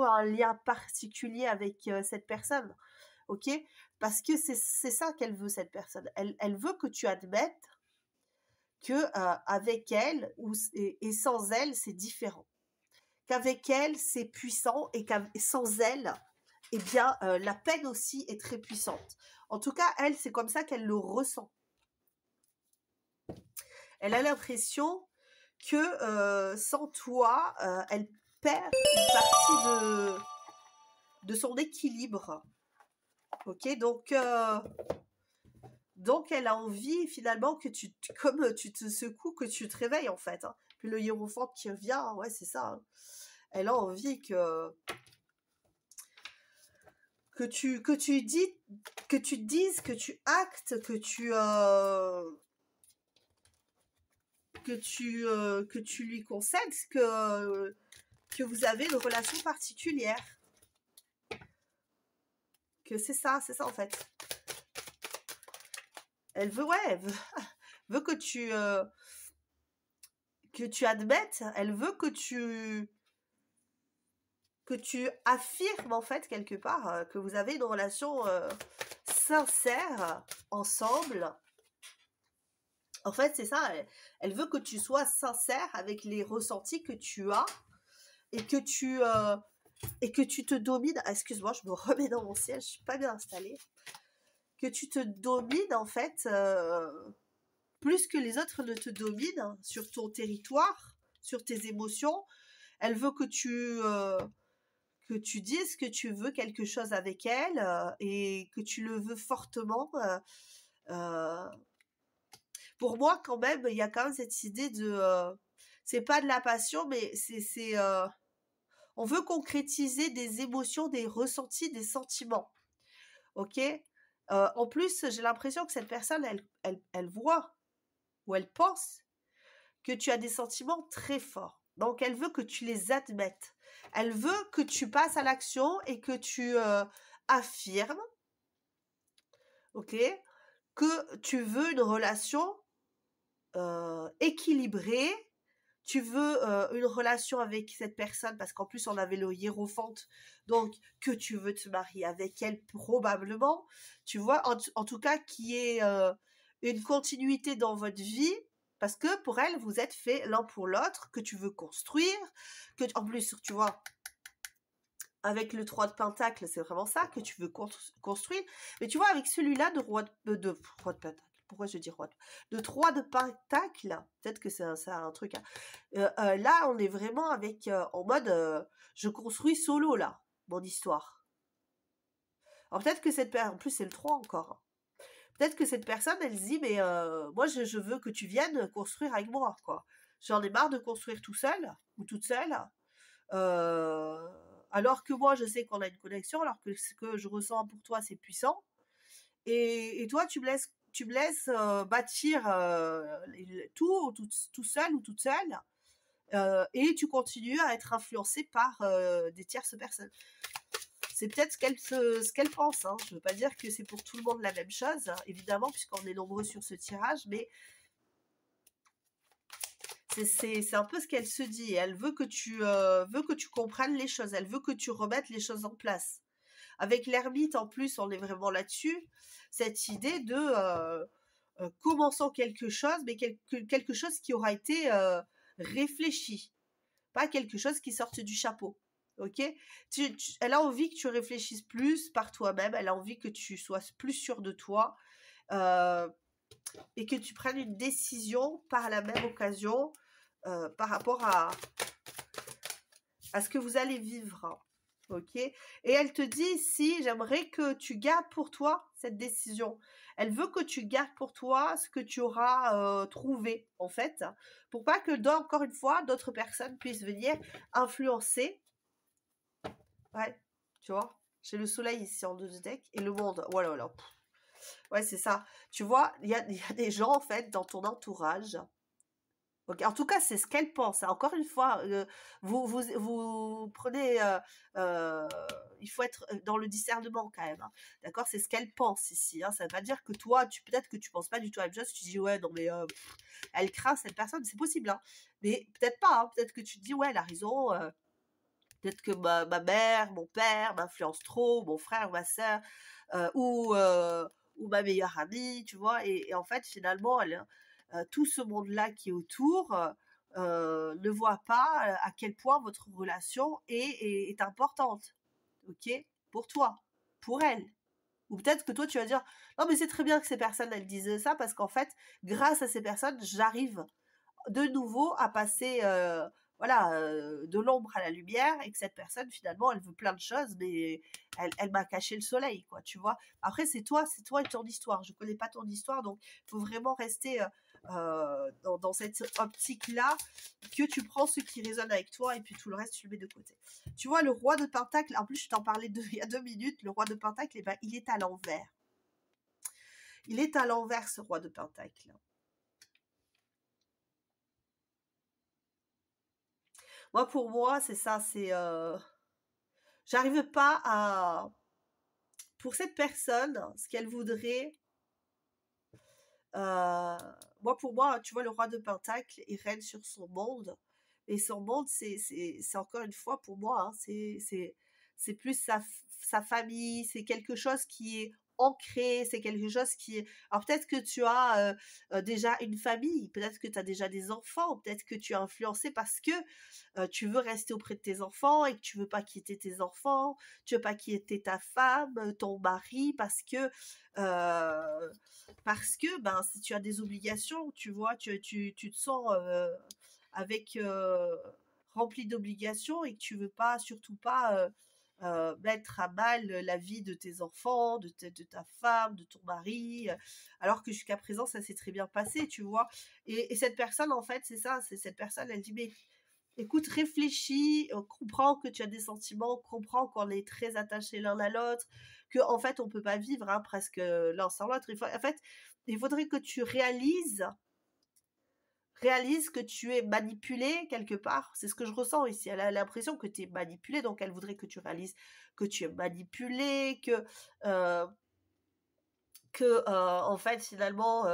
un lien particulier avec cette personne, ok? Parce que c'est ça qu'elle veut, cette personne. Elle veut que tu admettes que avec elle et sans elle, c'est différent. Qu'avec elle, c'est puissant et sans elle, eh bien, la peine aussi est très puissante. En tout cas, elle, c'est comme ça qu'elle le ressent. Elle a l'impression que sans toi, elle perd une partie de son équilibre. Ok, donc elle a envie finalement que comme tu te secoues, que tu te réveilles en fait. Hein. Puis le hiérophante qui revient, ouais, c'est ça. Hein. Elle a envie que tu dises, que tu actes, que tu lui concèdes que vous avez une relation particulière. Que c'est ça en fait. Elle veut, ouais, elle veut que tu admettes, elle veut que tu affirmes en fait quelque part que vous avez une relation sincère ensemble. En fait, c'est ça, elle veut que tu sois sincère avec les ressentis que tu as et que tu te domines. Ah, excuse-moi, je me remets dans mon siège, je suis pas bien installée. Que tu te domines en fait plus que les autres ne te dominent sur ton territoire, sur tes émotions. Elle veut que tu dises que tu veux quelque chose avec elle et que tu le veux fortement. Pour moi, quand même, il y a quand même cette idée de... c'est pas de la passion, mais c'est on veut concrétiser des émotions, des ressentis, des sentiments. Ok? En plus, j'ai l'impression que cette personne, elle voit ou elle pense que tu as des sentiments très forts. Donc, elle veut que tu les admettes. Elle veut que tu passes à l'action et que tu affirmes, ok, que tu veux une relation équilibrée, tu veux une relation avec cette personne, parce qu'en plus on avait le hiérophante, donc que tu veux te marier avec elle probablement, tu vois, en tout cas qui est une continuité dans votre vie, parce que pour elle, vous êtes faits l'un pour l'autre, que tu veux construire, en plus, tu vois, avec le 3 de Pentacle, c'est vraiment ça que tu veux construire. Mais tu vois, avec celui-là de roi de Pentacle, pourquoi je dis roi de 3 de Pentacle, peut-être que c'est un truc. Hein. Là, on est vraiment avec en mode je construis solo là, mon histoire. Alors peut-être que cette personne, en plus c'est le 3 encore. Hein. Peut-être que cette personne, elle se dit, mais moi je veux que tu viennes construire avec moi, quoi. J'en ai marre de construire tout seul ou toute seule. Alors que moi, je sais qu'on a une connexion, alors que ce que je ressens pour toi, c'est puissant. Et toi, tu me laisses bâtir tout seul ou toute seule. Et tu continues à être influencé par des tierces personnes. C'est peut-être ce qu'elle pense. Hein. Je ne veux pas dire que c'est pour tout le monde la même chose, hein, évidemment, puisqu'on est nombreux sur ce tirage, mais c'est un peu ce qu'elle se dit. Elle veut que tu comprennes les choses. Elle veut que tu remettes les choses en place. Avec l'ermite, en plus, on est vraiment là-dessus. Cette idée de commençons quelque chose, mais quelque chose qui aura été réfléchi. Pas quelque chose qui sorte du chapeau. Ok, elle a envie que tu réfléchisses plus par toi-même. Elle a envie que tu sois plus sûr de toi. Et que tu prennes une décision par la même occasion par rapport à ce que vous allez vivre. Ok. Et elle te dit ici, j'aimerais que tu gardes pour toi cette décision. Elle veut que tu gardes pour toi ce que tu auras trouvé, en fait, pour pas que, encore une fois, d'autres personnes puissent venir influencer. Ouais, tu vois, j'ai le soleil ici en deux de deck et le monde. Voilà, voilà. Ouais, c'est ça. Tu vois, il y a des gens, en fait, dans ton entourage. Okay. En tout cas, c'est ce qu'elle pense. Encore une fois, vous prenez... il faut être dans le discernement quand même. Hein. D'accord. C'est ce qu'elle pense ici. Hein. Ça ne veut pas dire que toi, peut-être que tu ne penses pas du tout à la même chose. Tu dis, ouais, non, mais elle craint cette personne. C'est possible. Hein. Mais peut-être pas. Hein. Peut-être que tu te dis, ouais, elle a raison. Peut-être que ma mère, mon père m'influence trop, mon frère, ma soeur, ou ma meilleure amie, tu vois. Et en fait, finalement, tout ce monde-là qui est autour ne voit pas à quel point votre relation est importante, ok, pour toi, pour elle. Ou peut-être que toi, tu vas dire, non, mais c'est très bien que ces personnes, elles disent ça, parce qu'en fait, grâce à ces personnes, j'arrive de nouveau à passer de l'ombre à la lumière, et que cette personne finalement elle veut plein de choses, mais elle m'a caché le soleil, quoi, tu vois. Après c'est toi et ton histoire. Je connais pas ton histoire, donc il faut vraiment rester dans cette optique là, que tu prends ce qui résonne avec toi et puis tout le reste tu le mets de côté. Tu vois, le roi de Pentacle, en plus je t'en parlais il y a 2 minutes, le roi de Pentacle, ben, il est à l'envers. Il est à l'envers, ce roi de Pentacle. Moi, pour moi, c'est ça, c'est... j'arrive pas à... Pour cette personne, ce qu'elle voudrait... pour moi, tu vois, le roi de Pentacle, il règne sur son monde. Et son monde, c'est encore une fois, pour moi, hein, c'est plus sa famille, c'est quelque chose qui est ancré, c'est quelque chose qui est... Alors peut-être que tu as déjà une famille, peut-être que tu as déjà des enfants, peut-être que tu es influencé parce que tu veux rester auprès de tes enfants et que tu veux pas quitter tes enfants, tu veux pas quitter ta femme, ton mari, parce que ben si tu as des obligations, tu vois, tu te sens avec rempli d'obligations et que tu veux pas, surtout pas mettre à mal la vie de tes enfants, de ta femme, de ton mari, alors que jusqu'à présent ça s'est très bien passé, tu vois. Et cette personne, en fait, c'est ça, c'est cette personne, elle dit, mais écoute, réfléchis, comprends que tu as des sentiments, comprends qu'on est très attachés l'un à l'autre, que en fait on peut pas vivre hein, presque l'un sans l'autre. En fait, il faudrait que tu réalises que tu es manipulé quelque part. C'est ce que je ressens ici. Elle a l'impression que tu es manipulé, donc elle voudrait que tu réalises que tu es manipulé, que en fait finalement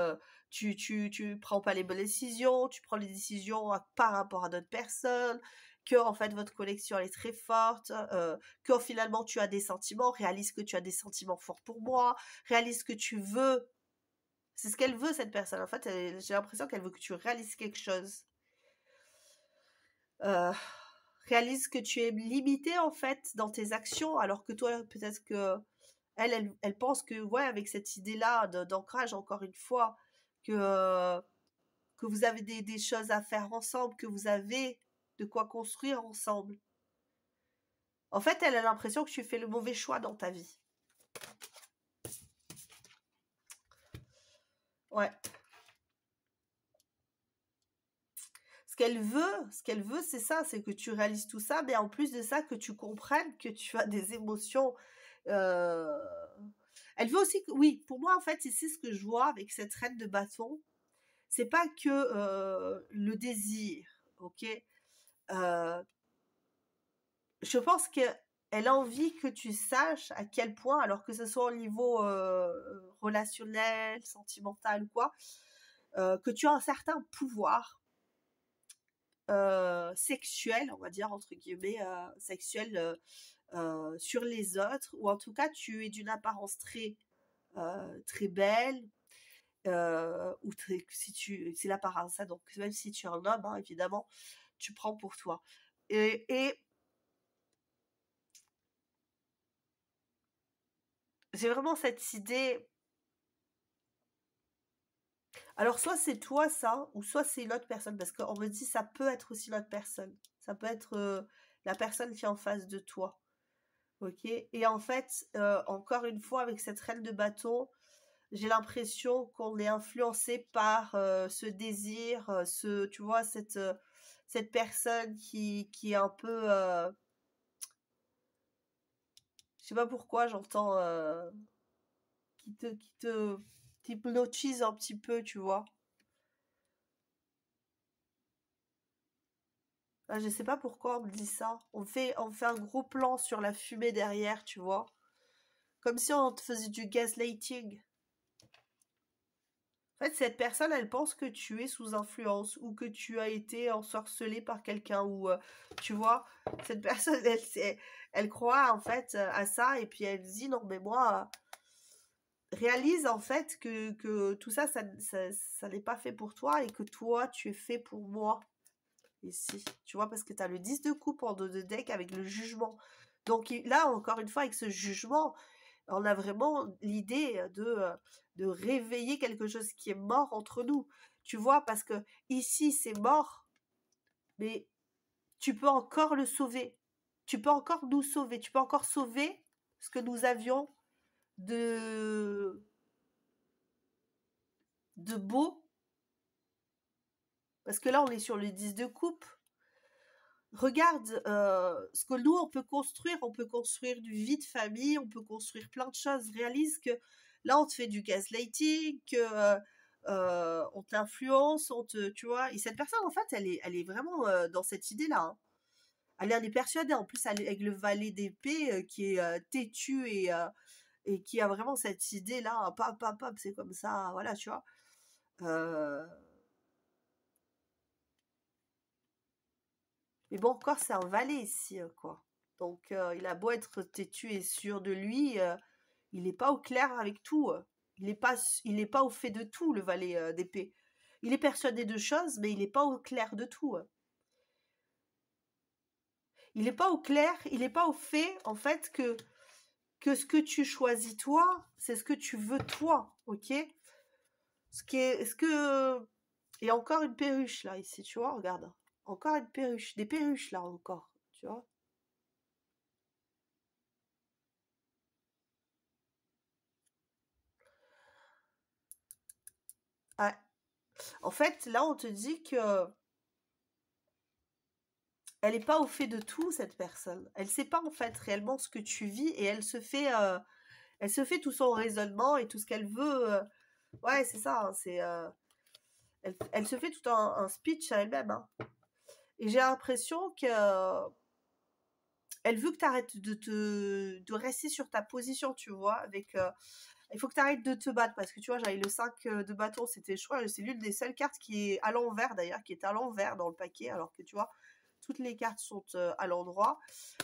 tu prends pas les bonnes décisions, tu prends les décisions par rapport à d'autres personnes, que en fait votre connexion elle est très forte, que finalement tu as des sentiments, réalise que tu as des sentiments forts pour moi, réalise que tu veux, c'est ce qu'elle veut cette personne en fait, j'ai l'impression qu'elle veut que tu réalises quelque chose. Euh, réalise que tu es limité en fait dans tes actions alors que toi peut-être que elle pense que, ouais, avec cette idée-là d'ancrage, encore une fois, que vous avez des choses à faire ensemble, que vous avez de quoi construire ensemble. En fait, elle a l'impression que tu fais le mauvais choix dans ta vie. Ouais. Ce qu'elle veut, c'est ça, c'est que tu réalises tout ça, mais en plus de ça, que tu comprennes que tu as des émotions. euh, Elle veut aussi que, oui, pour moi, en fait, c'est ce que je vois avec cette reine de bâton. C'est pas que le désir, ok. Euh, je pense qu'elle a envie que tu saches à quel point, alors que ce soit au niveau relationnel, sentimental ou quoi, que tu as un certain pouvoir sexuel, on va dire entre guillemets, sexuel sur les autres, ou en tout cas tu es d'une apparence très belle, ou très, si tu, c'est l'apparence, hein, donc même si tu es un homme, hein, évidemment, tu prends pour toi. Et j'ai vraiment cette idée. Alors, soit c'est toi ça, ou soit c'est l'autre personne, parce qu'on me dit ça peut être aussi l'autre personne. Ça peut être la personne qui est en face de toi. Ok. Et en fait, encore une fois, avec cette reine de bâton, j'ai l'impression qu'on est influencé par ce désir, tu vois, cette personne qui est un peu, je sais pas pourquoi, j'entends, qui te t'hypnotise un petit peu, tu vois. Ah, je sais pas pourquoi on me dit ça. On fait un gros plan sur la fumée derrière, tu vois. Comme si on te faisait du gaslighting. En fait, cette personne, elle pense que tu es sous influence ou que tu as été ensorcelé par quelqu'un ou, tu vois, cette personne, elle croit en fait à ça et puis elle dit non mais moi, réalise en fait que tout ça, ça n'est pas fait pour toi et que toi, tu es fait pour moi. Ici, tu vois, parce que tu as le 10 de coupe en dos de deck avec le jugement. Donc là, encore une fois, avec ce jugement, on a vraiment l'idée de réveiller quelque chose qui est mort entre nous. Tu vois, parce que ici, c'est mort, mais tu peux encore le sauver. Tu peux encore nous sauver. Tu peux encore sauver ce que nous avions de, de beau. Parce que là, on est sur le 10 de coupe. Regarde ce que nous, on peut construire du vie de famille, on peut construire plein de choses. Réalise que là, on te fait du gaslighting, que on t'influence, tu vois. Et cette personne, en fait, elle est vraiment dans cette idée-là, hein. Elle est persuadée, en plus, avec le valet d'épée qui est têtu et qui a vraiment cette idée-là, hein, pop, pop, pop, c'est comme ça, voilà, tu vois. Euh, Mais bon, encore, c'est un valet ici, quoi. Donc, il a beau être têtu et sûr de lui, il n'est pas au clair avec tout. Il est pas au fait de tout, le valet d'épée. Il est persuadé de choses, mais il n'est pas au clair de tout. Il n'est pas au clair, il n'est pas au fait, en fait, que ce que tu choisis toi, c'est ce que tu veux toi, ok? Et encore une perruche, là, ici, tu vois, regarde. Encore une perruche, des perruches, là, encore, tu vois? Ouais. En fait, là, on te dit que elle n'est pas au fait de tout, cette personne. Elle sait pas, en fait, réellement ce que tu vis et elle se fait tout son raisonnement et tout ce qu'elle veut. Ouais, c'est ça, hein, elle se fait tout un speech à elle-même, hein. Et j'ai l'impression que elle veut que tu arrêtes de rester sur ta position, tu vois, avec... il faut que tu arrêtes de te battre, parce que tu vois, j'avais le 5 de bâton, c'était, je crois, c'est l'une des seules cartes qui est à l'envers, d'ailleurs, qui est à l'envers dans le paquet, alors que tu vois, toutes les cartes sont à l'endroit.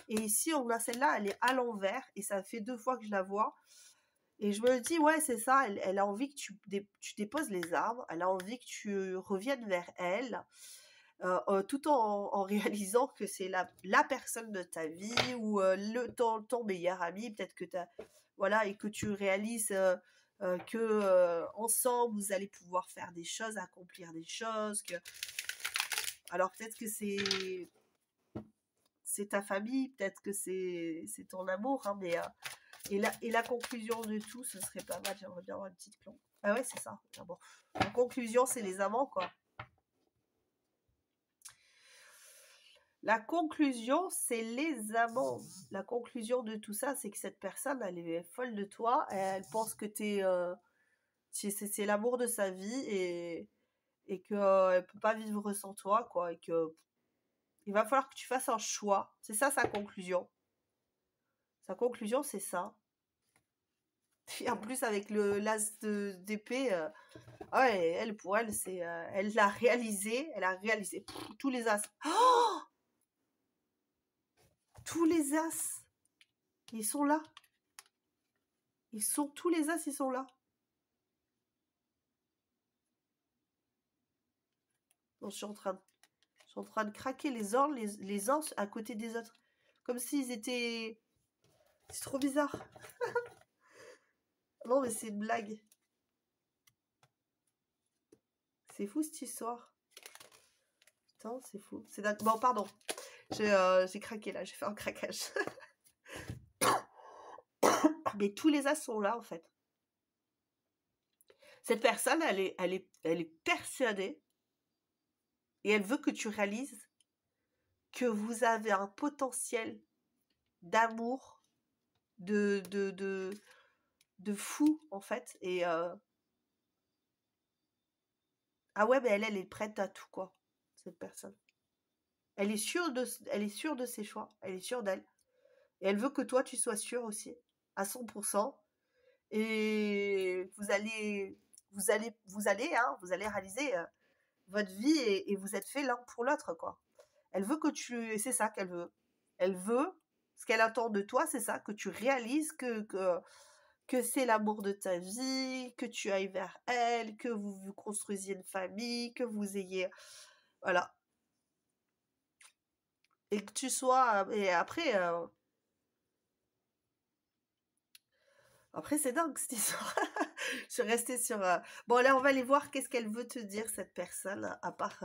Et ici, on a celle-là, elle est à l'envers, et ça fait 2 fois que je la vois. Et je me dis, ouais, c'est ça, elle a envie que tu déposes les armes, elle a envie que tu reviennes vers elle, tout en réalisant que c'est la personne de ta vie, ou ton meilleur ami, peut-être que voilà, et que tu réalises que ensemble, vous allez pouvoir faire des choses, accomplir des choses, alors peut-être que c'est ta famille, peut-être que c'est ton amour, hein, mais... Et la conclusion de tout, ce serait pas mal. J'aimerais bien avoir une petite plombe. Ah ouais, c'est ça. Ah bon. La conclusion, c'est les amants, quoi. La conclusion, c'est les amants. La conclusion de tout ça, c'est que cette personne, elle est folle de toi. Elle pense que c'est l'amour de sa vie et qu'elle peut pas vivre sans toi, quoi. Et que il va falloir que tu fasses un choix. C'est ça, sa conclusion. Sa conclusion, c'est ça. Et en plus, avec l'as d'épée, ouais, elle, pour elle, c'est, elle l'a réalisé, tous les as. Oh, tous les as, ils sont là. Tous les as, ils sont là. Non, je suis en train de craquer les uns à côté des autres. Comme s'ils étaient... C'est trop bizarre. Non, mais c'est une blague. C'est fou, cette histoire. Putain, c'est fou. Bon, pardon. J'ai craqué, là. J'ai fait un craquage. Mais tous les as sont là, en fait. Cette personne, elle est persuadée et elle veut que tu réalises que vous avez un potentiel d'amour, de fou, en fait. Et ah ouais, mais elle est prête à tout, quoi, cette personne. Elle est sûre de ses choix, elle est sûre d'elle. Et elle veut que toi, tu sois sûr aussi, à 100%. Et vous allez réaliser votre vie et vous êtes fait l'un pour l'autre, quoi. Elle veut que c'est ça qu'elle veut. Elle veut, ce qu'elle attend de toi, c'est ça, que tu réalises que c'est l'amour de ta vie, que tu ailles vers elle, que vous construisiez une famille, que vous ayez, voilà. Et que tu sois, et après c'est dingue cette histoire. Je suis restée sur, bon là on va aller voir qu'est-ce qu'elle veut te dire cette personne, à part,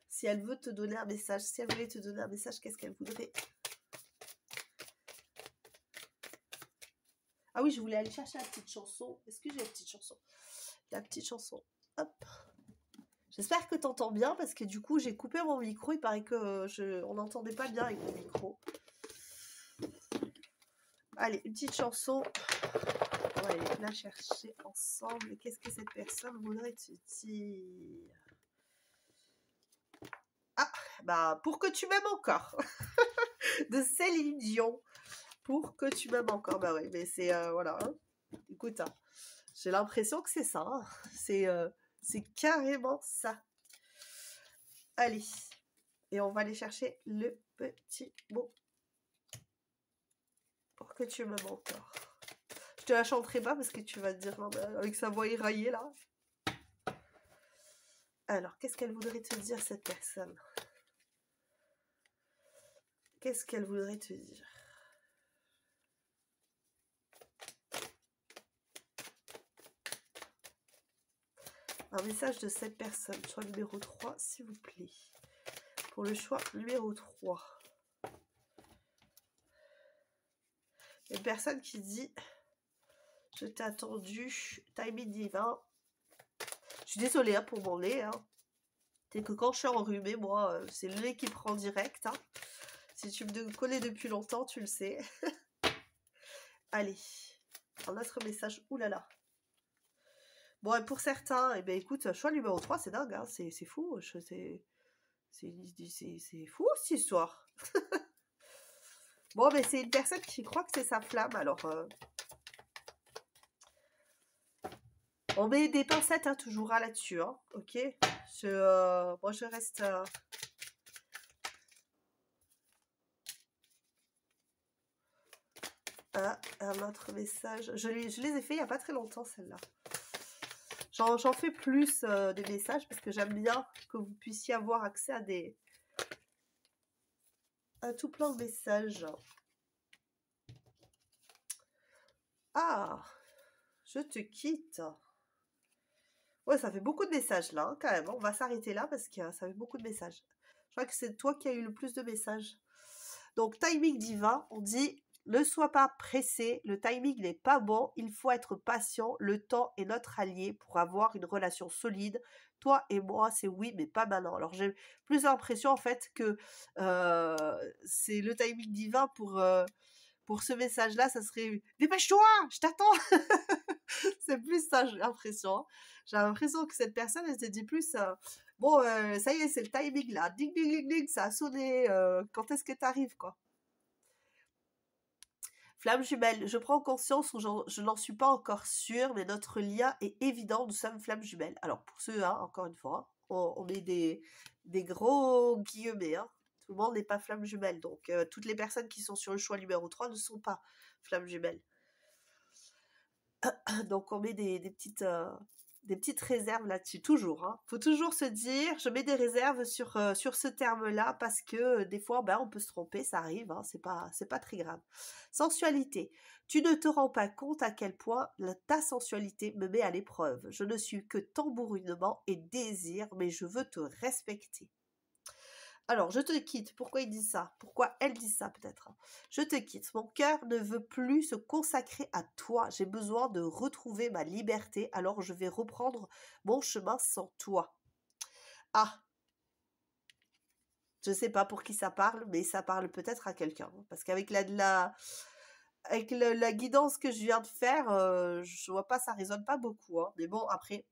si elle veut te donner un message, si elle voulait te donner un message, qu'est-ce qu'elle voudrait? Ah oui, je voulais aller chercher la petite chanson. Est-ce que j'ai la petite chanson? La petite chanson. Hop. J'espère que t'entends bien parce que du coup j'ai coupé mon micro. Il paraît que on n'entendait pas bien avec mon micro. Allez, une petite chanson. On va aller la chercher ensemble. Qu'est-ce que cette personne voudrait te dire? Ah, bah pour que tu m'aimes encore. De Céline Dion. Pour que tu m'aimes encore. Bah oui, mais c'est voilà. Hein. Écoute, hein, j'ai l'impression que c'est ça. Hein. C'est carrément ça. Allez. Et on va aller chercher le petit mot. Pour que tu m'aimes encore. Je te la chanterai pas parce que tu vas te dire, non, avec sa voix éraillée là. Alors, qu'est-ce qu'elle voudrait te dire, cette personne? Qu'est-ce qu'elle voudrait te dire? Un message de cette personne, choix numéro 3, s'il vous plaît. Pour le choix numéro 3. Il y a une personne qui dit, je t'ai attendu, timing divin. Je suis désolée hein, pour mon nez. Hein. C'est que quand je suis enrhumée, moi, c'est le nez qui prend direct. Hein. Si tu me connais depuis longtemps, tu le sais. Allez, un autre message. Ouh là là. Bon, et pour certains, eh ben, écoute, choix numéro 3, c'est dingue. Hein. C'est fou. C'est fou cette histoire. Bon, mais c'est une personne qui croit que c'est sa flamme, alors... On met des pincettes, hein, toujours hein, là-dessus, hein, ok. Moi, je reste... un autre message. Je les ai fait il n'y a pas très longtemps, celle-là. J'en fais plus des messages parce que j'aime bien que vous puissiez avoir accès à tout plein de messages. Ah, je te quitte. Ouais, ça fait beaucoup de messages là, hein, quand même. On va s'arrêter là parce que ça fait beaucoup de messages. Je crois que c'est toi qui as eu le plus de messages. Donc, timing divin, on dit ne sois pas pressé, le timing n'est pas bon, il faut être patient, le temps est notre allié pour avoir une relation solide. Toi et moi, c'est oui, mais pas maintenant. Alors, j'ai plus l'impression en fait que c'est le timing divin pour ce message-là, ça serait dépêche-toi, je t'attends. C'est plus ça, j'ai l'impression. J'ai l'impression que cette personne, elle se dit plus bon, ça y est, c'est le timing là, ding ding ding ding, ça a sonné, quand est-ce que t'arrives quoi? Flamme jumelle, je prends conscience ou je n'en suis pas encore sûre, mais notre lien est évident, nous sommes flamme jumelle. Alors pour ceux, hein, encore une fois, on met des gros guillemets, hein. Tout le monde n'est pas flamme jumelle, donc toutes les personnes qui sont sur le choix numéro 3 ne sont pas flamme jumelle. Donc on met des petites réserves là-dessus, toujours. Hein. Faut toujours se dire, je mets des réserves sur ce terme-là parce que des fois, ben, on peut se tromper, ça arrive, hein, c'est pas très grave. Sensualité. Tu ne te rends pas compte à quel point ta sensualité me met à l'épreuve. Je ne suis que tambourinement et désir, mais je veux te respecter. Alors, je te quitte. Pourquoi il dit ça? Pourquoi elle dit ça, peut-être? Je te quitte. Mon cœur ne veut plus se consacrer à toi. J'ai besoin de retrouver ma liberté, alors je vais reprendre mon chemin sans toi. Ah, je ne sais pas pour qui ça parle, mais ça parle peut-être à quelqu'un. Parce qu'avec la guidance que je viens de faire, je vois pas, ça résonne pas beaucoup. Hein. Mais bon, après,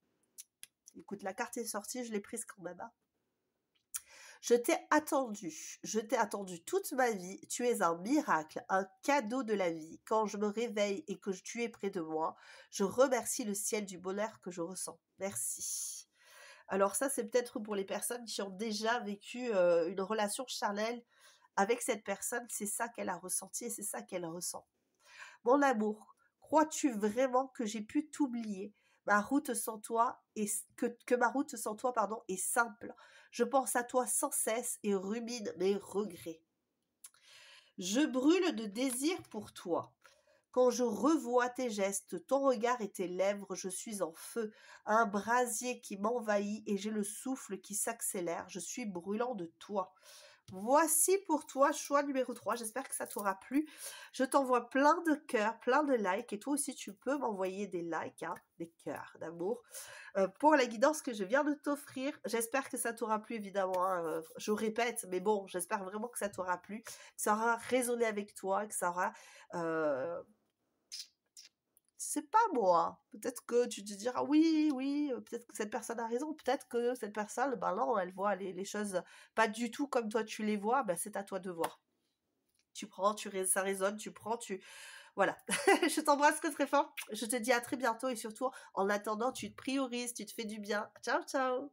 écoute, la carte est sortie, je l'ai prise quand même. Hein. Je t'ai attendu toute ma vie, tu es un miracle, un cadeau de la vie. Quand je me réveille et que tu es près de moi, je remercie le ciel du bonheur que je ressens. Merci. Alors ça, c'est peut-être pour les personnes qui ont déjà vécu une relation charnelle avec cette personne, c'est ça qu'elle a ressenti et c'est ça qu'elle ressent. Mon amour, crois-tu vraiment que j'ai pu t'oublier? Ma route sans toi que ma route sans toi, pardon, est simple. Je pense à toi sans cesse et rumine mes regrets. Je brûle de désir pour toi. Quand je revois tes gestes, ton regard et tes lèvres, je suis en feu, un brasier qui m'envahit et j'ai le souffle qui s'accélère. Je suis brûlant de toi. Voici pour toi, choix numéro 3. J'espère que ça t'aura plu. Je t'envoie plein de cœurs, plein de likes. Et toi aussi, tu peux m'envoyer des likes, hein, des cœurs d'amour, pour la guidance que je viens de t'offrir. J'espère que ça t'aura plu, évidemment. Hein. Je répète, mais bon, j'espère vraiment que ça t'aura plu, que ça aura résonné avec toi, que ça aura... c'est pas moi. Peut-être que tu te diras oui, peut-être que cette personne a raison, peut-être que cette personne, ben non, elle voit les choses pas du tout comme toi tu les vois, ben c'est à toi de voir. Tu prends, ça résonne, tu prends, voilà. Je t'embrasse très fort. Je te dis à très bientôt et surtout, en attendant, tu te priorises, tu te fais du bien. Ciao, ciao.